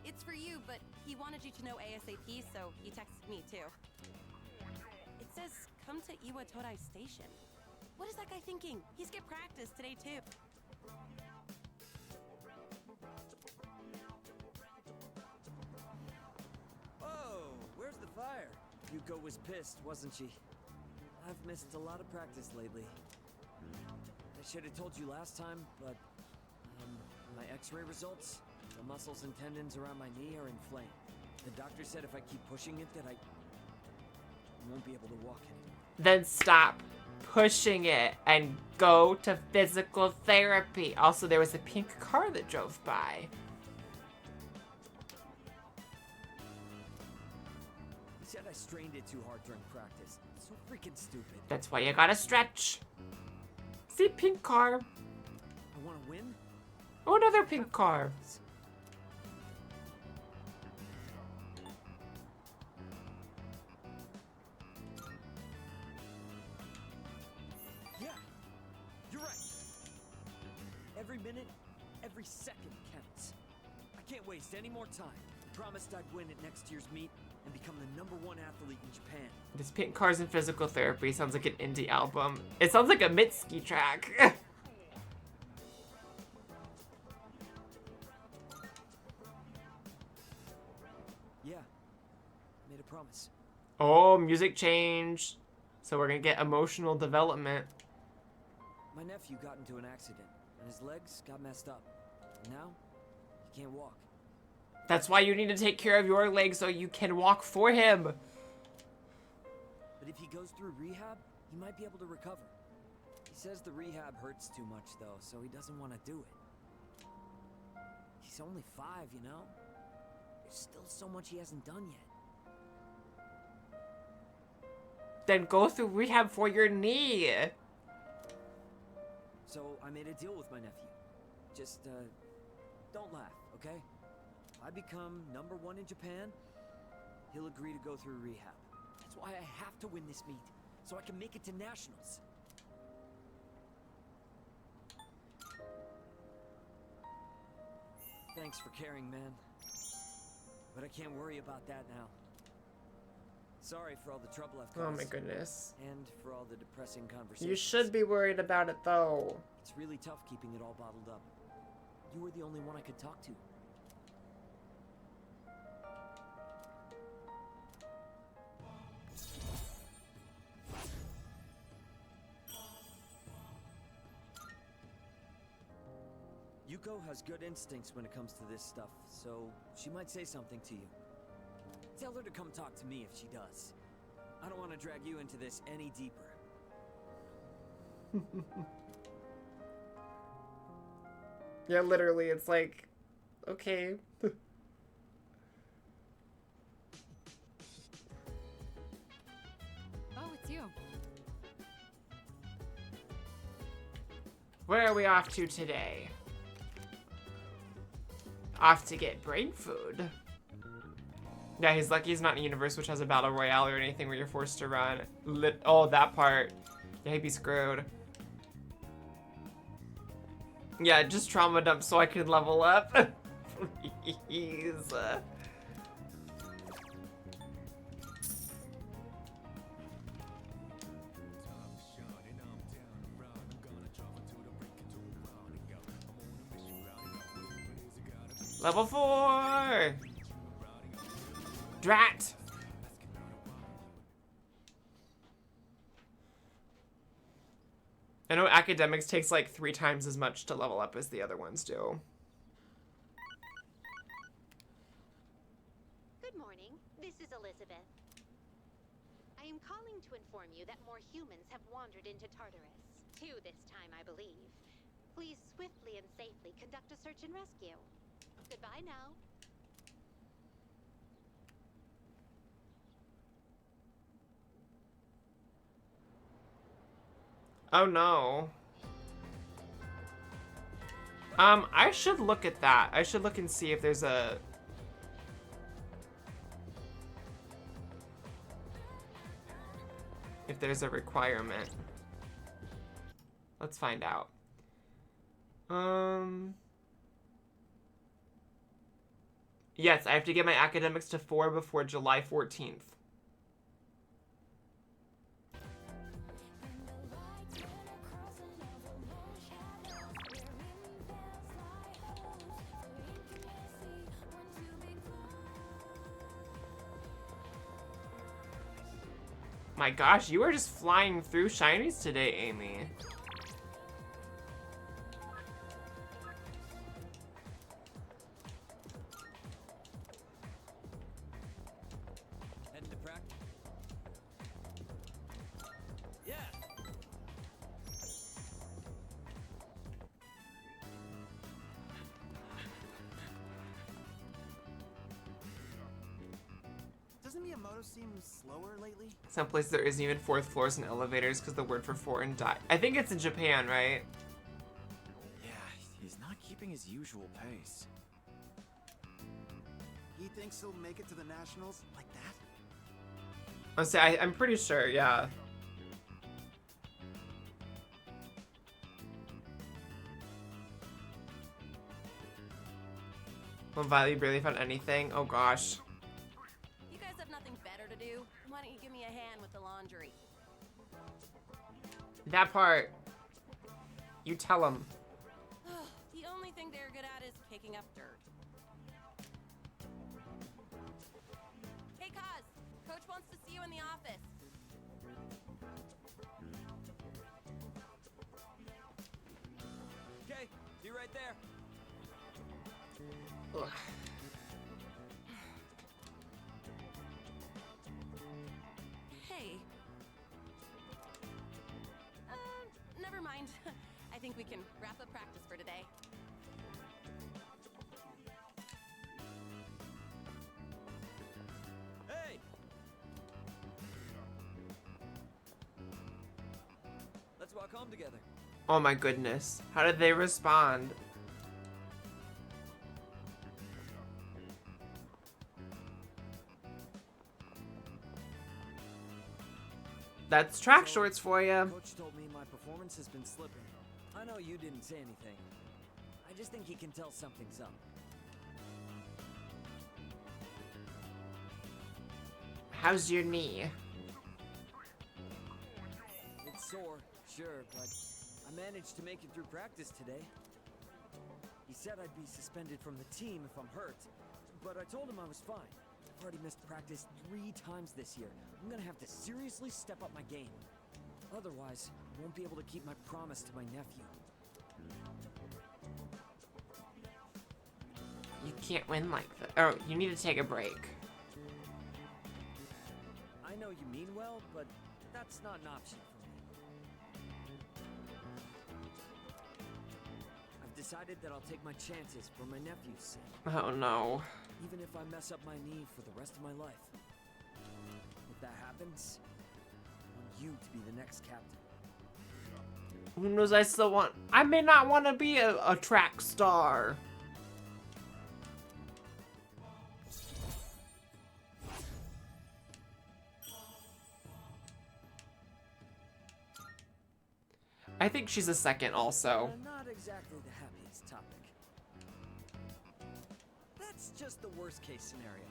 It's for you, but he wanted you to know ASAP, so he texted me too. It says, come to Iwatorai Station. What is that guy thinking? He skipped practice today too. Oh, where's the fire? Yuko was pissed, wasn't she? I've missed a lot of practice lately. I should have told you last time, but my x-ray results, the muscles and tendons around my knee are inflamed. The doctor said if I keep pushing it that I won't be able to walk anymore. Then stop pushing it and go to physical therapy. Also, there was a pink car that drove by. He said I strained it too hard during practice. So freaking stupid. That's why you gotta stretch. See, pink car. I want to win? Oh, another pink car. Yeah, you're right. Every minute, every second counts. I can't waste any more time. Promised I'd win at next year's meet and become the #1 athlete in Japan. This pink cars and physical therapy sounds like an indie album. It sounds like a Mitski track. Yeah, made a promise. Oh, music change. So we're gonna get emotional development. My nephew got into an accident, and his legs got messed up. Now, he can't walk. That's why you need to take care of your legs so you can walk for him. But if he goes through rehab, he might be able to recover. He says the rehab hurts too much, though, so he doesn't want to do it. He's only 5, you know? There's still so much he hasn't done yet. Then go through rehab for your knee. So I made a deal with my nephew. Just, don't laugh, okay? If I become #1 in Japan, he'll agree to go through rehab. That's why I have to win this meet, so I can make it to nationals. Thanks for caring, man. But I can't worry about that now. Sorry for all the trouble I've caused. Oh my goodness. And for all the depressing conversations. You should be worried about it though. It's really tough keeping it all bottled up. You were the only one I could talk to. Yuko has good instincts when it comes to this stuff, so she might say something to you. Tell her to come talk to me if she does. I don't want to drag you into this any deeper. Yeah, literally, it's like, okay. Oh, it's you. Where are we off to today? Off to get brain food. Yeah, he's lucky he's not in a universe which has a battle royale or anything where you're forced to run. Oh, that part. Yeah, he'd be screwed. Yeah, just trauma dump so I could level up. Please. Level 4! Drat! I know academics takes like 3 times as much to level up as the other ones do. Good morning. This is Elizabeth. I am calling to inform you that more humans have wandered into Tartarus. 2 this time, I believe. Please swiftly and safely conduct a search and rescue. Goodbye now. Oh no. I should look at that. I should look and see if there's a... if there's a requirement. Let's find out. Yes, I have to get my academics to 4 before July 14th. My gosh, you are just flying through shinies today, Amy. Heading to practice? Yeah. Doesn't Miyamoto seem slower lately? Some places there isn't even 4th floors and elevators because the word for 4 and die. I think it's in Japan, right? Yeah, he's not keeping his usual pace. He thinks he'll make it to the Nationals like that? I'm pretty sure, yeah. Well, Violet, you barely found anything? Oh gosh. You guys have nothing better to do? Why don't you give me a hand with the laundry? That part. You tell him. The only thing they're good at is kicking up dirt. Hey, Kaz. Coach wants to see you in the office. Okay, be right there. Ugh. Hey. Never mind. I think we can wrap up practice for today. Hey! Let's walk home together. Oh my goodness. How did they respond? That's track shorts for you. Coach told me my performance has been slipping. I know you didn't say anything. I just think he can tell something's up. How's your knee? It's sore, sure, but I managed to make it through practice today. He said I'd be suspended from the team if I'm hurt, but I told him I was fine. I've already missed practice 3 times this year. I'm gonna have to seriously step up my game. Otherwise, I won't be able to keep my promise to my nephew. You can't win like that. Oh, you need to take a break. I know you mean well, but that's not an option for me. I've decided that I'll take my chances for my nephew's sake. Oh no. Even if I mess up my knee for the rest of my life. If that happens, I want you to be the next captain. Who knows, I still want... I may not want to be a track star. I think she's a second also. Not exactly the happiest topic. That's just the worst case scenario.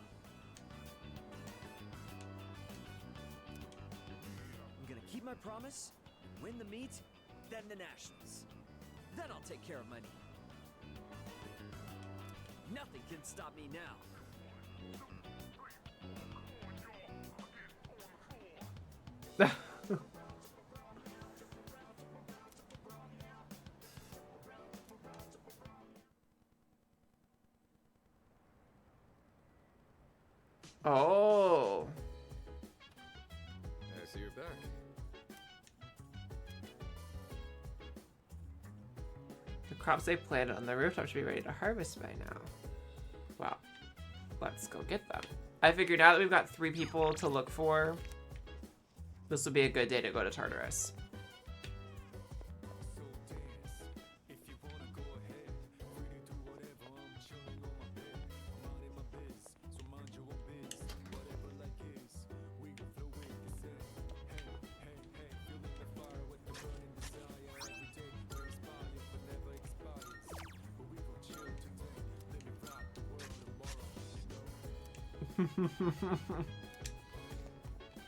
I'm gonna keep my promise, win the meet, then the nationals. Then I'll take care of my knee. Nothing can stop me now. Oh. I see you're back. The crops they planted on the rooftop should be ready to harvest by now. Well, let's go get them. I figured now that we've got 3 people to look for, this will be a good day to go to Tartarus.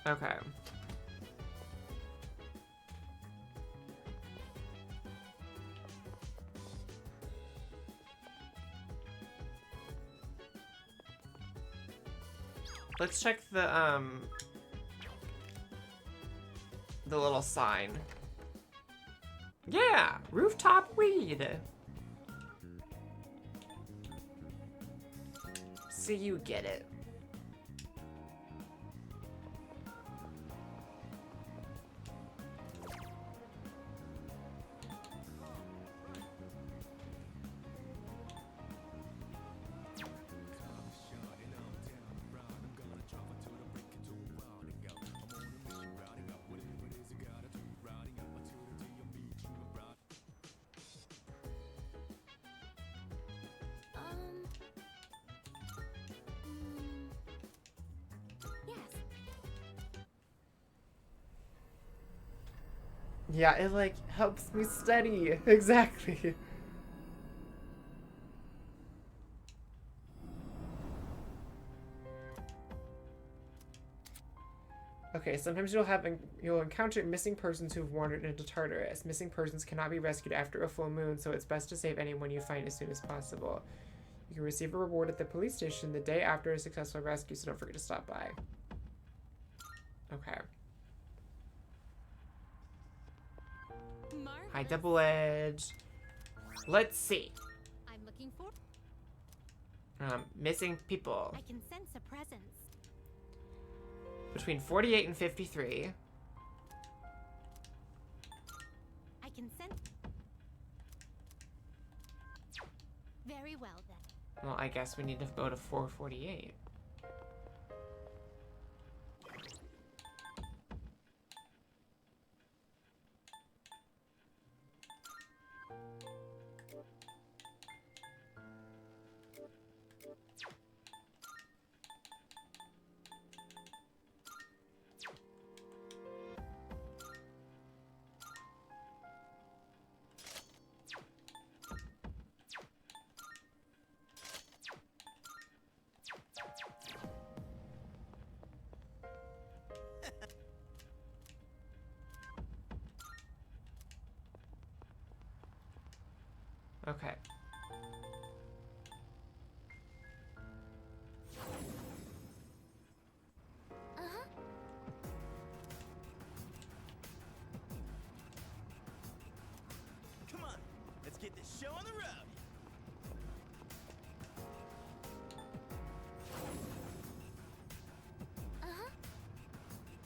Okay. Let's check the little sign. Yeah, rooftop weed. See, you get it. Yeah, it like helps me study. Exactly. Okay, sometimes you'll encounter missing persons who've wandered into Tartarus. Missing persons cannot be rescued after a full moon, so it's best to save anyone you find as soon as possible. You can receive a reward at the police station the day after a successful rescue, so don't forget to stop by. Okay. Hi, Double Edge. Let's see. I'm looking for. Missing people. I can sense a presence. Between 48 and 53. I can sense. Very well then. Well, I guess we need to go to 448. Okay. Come on, let's get this show on the road.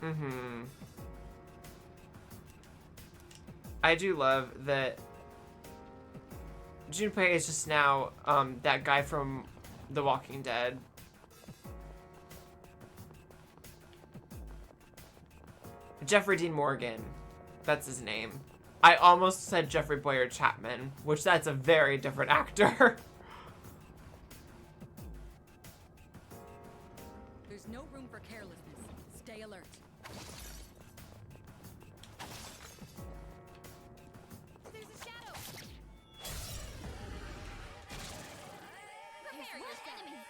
Mm-hmm. I do love that Junpei is just now that guy from The Walking Dead. Jeffrey Dean Morgan. That's his name. I almost said Jeffrey Boyer Chapman, which that's a very different actor. There's no room for carelessness. Stay alert. There's a shadow. Prepare your enemies.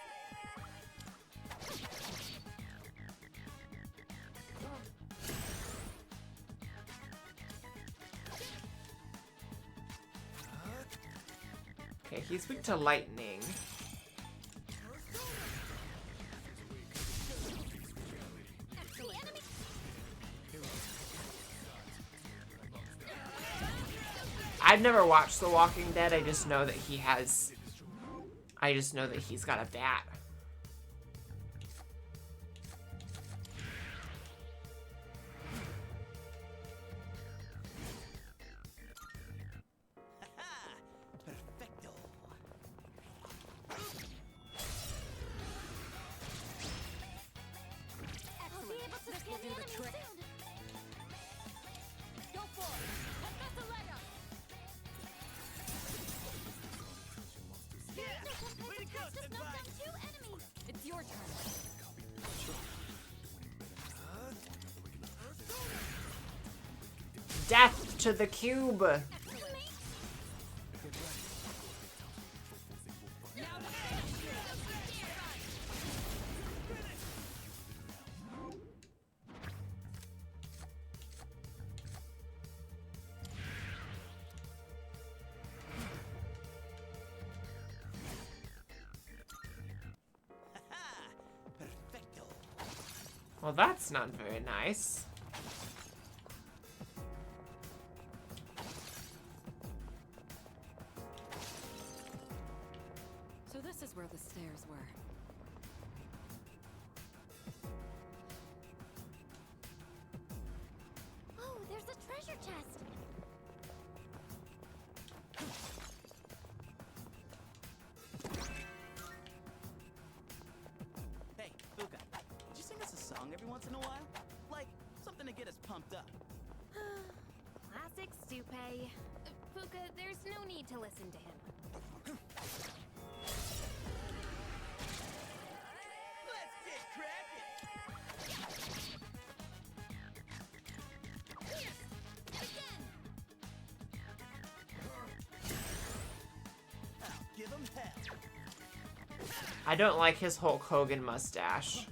Okay, he's weak to lightning. I've never watched The Walking Dead. I just know that he has... I just know that he's got a bat. Perfecto. I'll be able to scan the enemy soon. Go for it. Hamster. Yeah, way to go, Just knocked Senpai. down 2 enemies. It's your turn. Death to the cube! Perfecto. Well, that's not very nice. So this is where the stairs were. Oh, there's a treasure chest. Hey, Fuka, would you sing us a song every once in a while? Like, something to get us pumped up. Classic Stupay. Fuka, there's no need to listen to him. Let's get cracking! I'll give 'em hell. I don't like his Hulk Hogan mustache.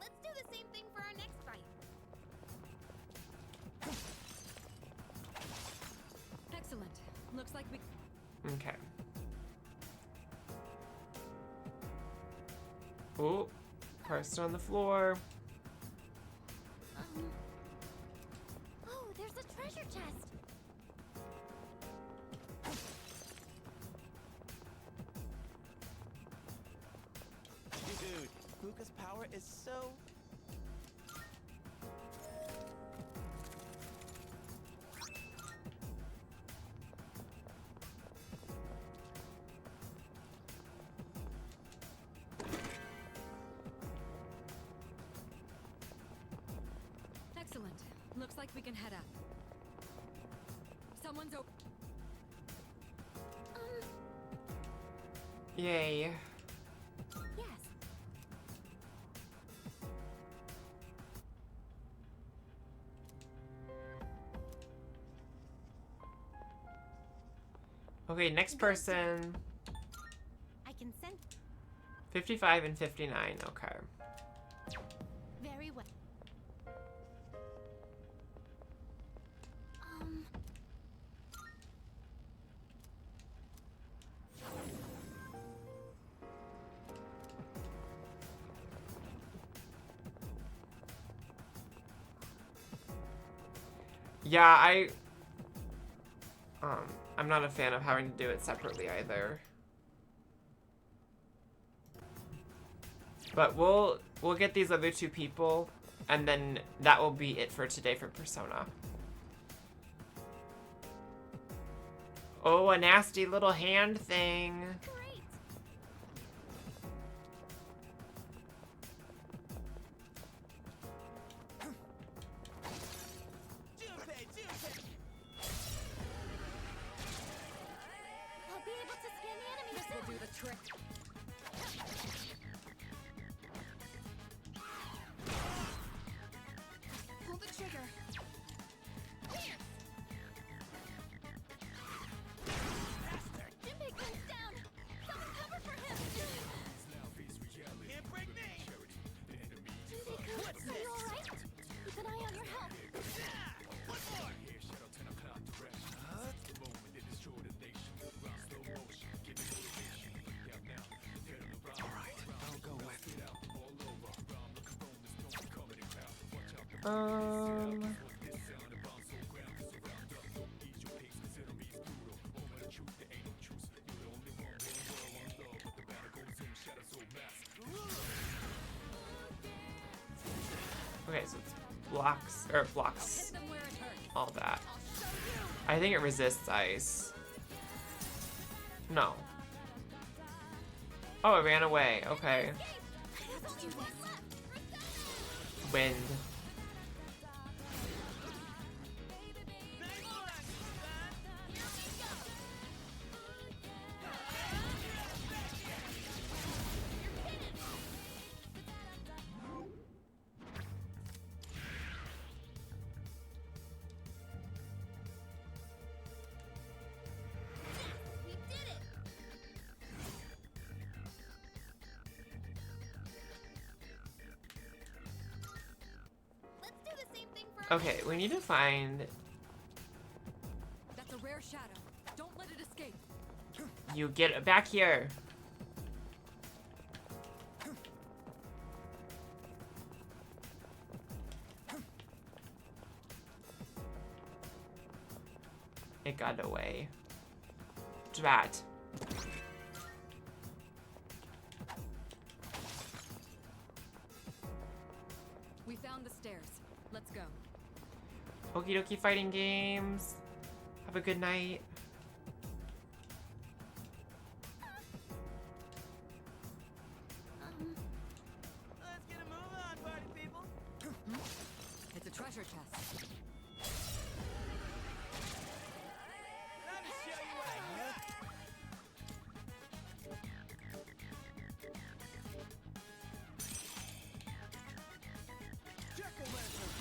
Let's do the same thing for our next fight. Excellent. Looks like we... Okay. Oh, person on the floor. Oh, there's a treasure chest. Dude, Fuka's power is so... we can head up. Someone's open. Yay. Yes. Okay, next person. I can send. 55 and 59. Okay. Very well. Yeah, I'm not a fan of having to do it separately either. But we'll get these other two people, and then that will be it for today for Persona. Oh, a nasty little hand thing. I'll be able to scan the enemy. This will do the trick. Pull the trigger. Jinbei comes down. Someone cover for him. Can't break me! Jinbei-kun, are you alright? Keep an eye on your health. Okay, so it's blocks, all that. I think it resists ice. No. Oh, it ran away. Okay. Wind. Okay, we need to find. That's a rare shadow. Don't let it escape. You get back here. It got away. Drat. We found the stairs. Let's go. Okie dokie fighting games. Have a good night. Let's get a move on, party people. It's a treasure chest. Let me show you what I got. Jack-o'-lantern.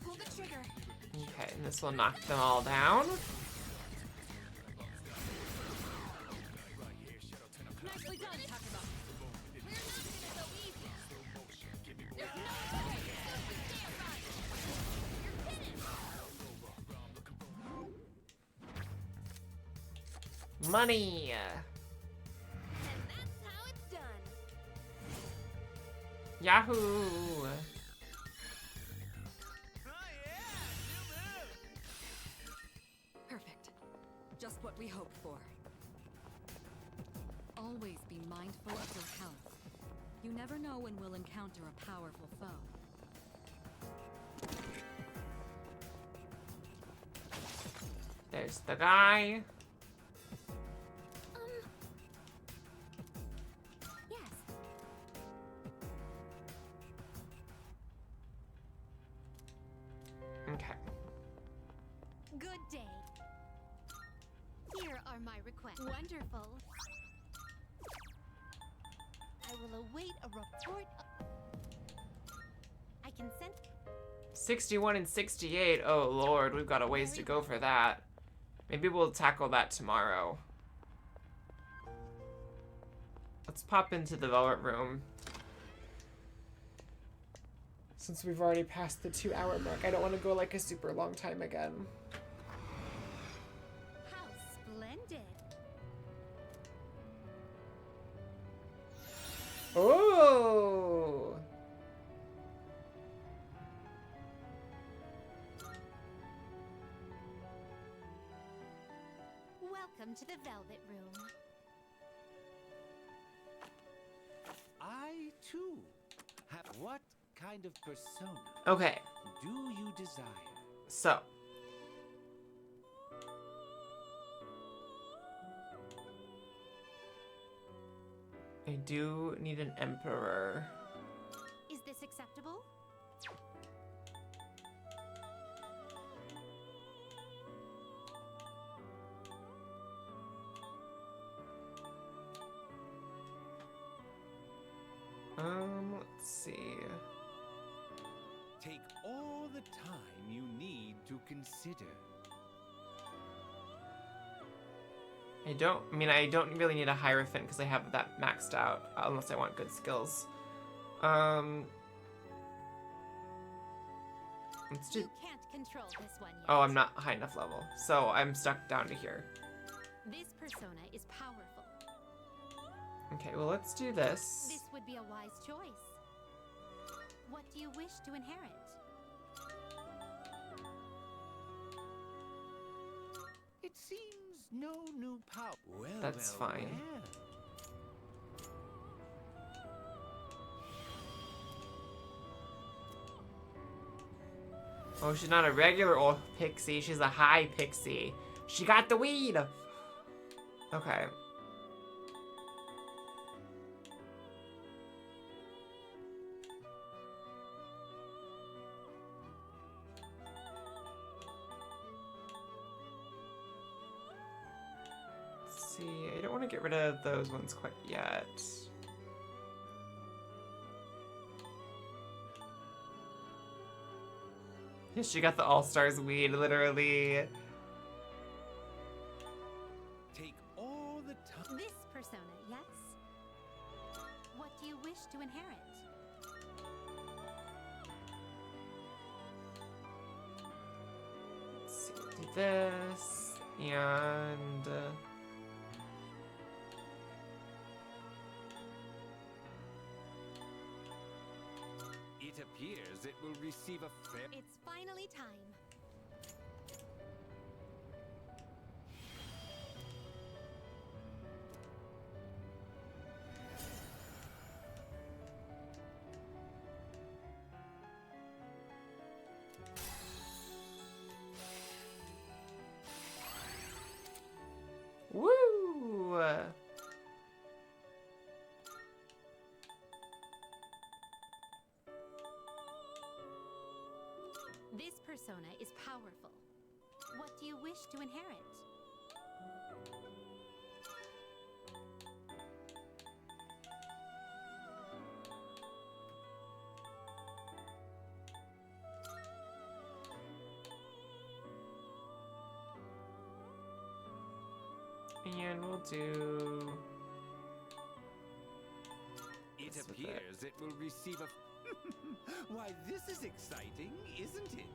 Pull the trigger. Okay, and this will knock them all down. Nicely done, Takaya. We're not gonna go easy. There's no way. Money. And that's how it's done. Yahoo. Perfect. Just what we hoped for. Always be mindful of your health. You never know when we'll encounter a powerful foe. There's the guy. Okay. Good day. Here are my requests. Wonderful. I will await a report. I can send 61 and 68. Oh lord, we've got a ways to go for that. Maybe we'll tackle that tomorrow. Let's pop into the Velvet Room. Since we've already passed the 2-hour mark, I don't want to go like a super long time again. How splendid. Oh! Welcome to the Velvet Room. I too have what kind of persona Okay. do you desire? So. I do need an emperor. Is this acceptable? Let's see. Take all the time you need to consider. I don't really need a Hierophant because I have that maxed out, unless I want good skills. Let's do... You can't control this one yet. Oh, I'm not high enough level, so I'm stuck down to here. This persona is powerful. Okay, well, let's do this. This would be a wise choice. What do you wish to inherit? It seems no new power. Well, That's fine. Oh, she's not a regular old pixie. She's a high pixie. She got the weed. Okay. Let's see, I don't want to get rid of those ones quite yet. She got the All-Stars weed, literally. Take all the time. This persona, yes? What do you wish to inherit? Let's see, do this, and... It appears it will receive a fair. It's finally time. Woo! This persona is powerful. What do you wish to inherit? And we'll do... It this with appears it will receive a. Why, this is exciting, isn't it?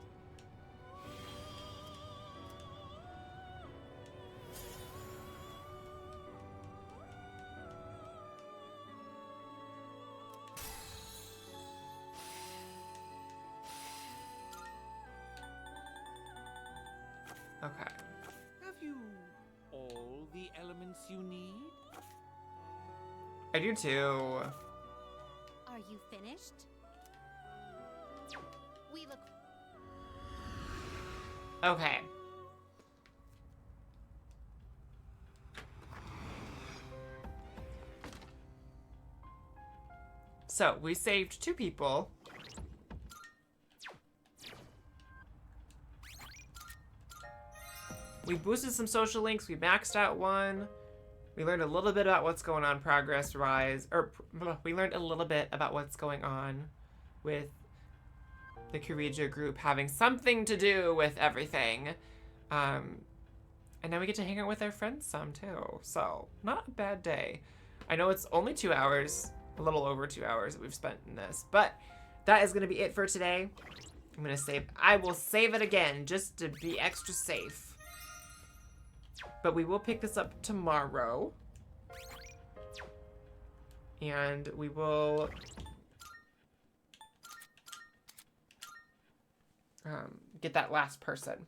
Okay. Have you all the elements you need? I do too. Are you finished? We look. Okay. So, we saved 2 people. We boosted some social links. We maxed out one. We learned a little bit about what's going on progress-wise. We learned a little bit about what's going on with the Kurija group having something to do with everything. And now we get to hang out with our friends some too. So, not a bad day. I know it's only 2 hours, a little over 2 hours that we've spent in this, but that is going to be it for today. I'm going to save. I will save it again just to be extra safe. But we will pick this up tomorrow. And we will get that last person.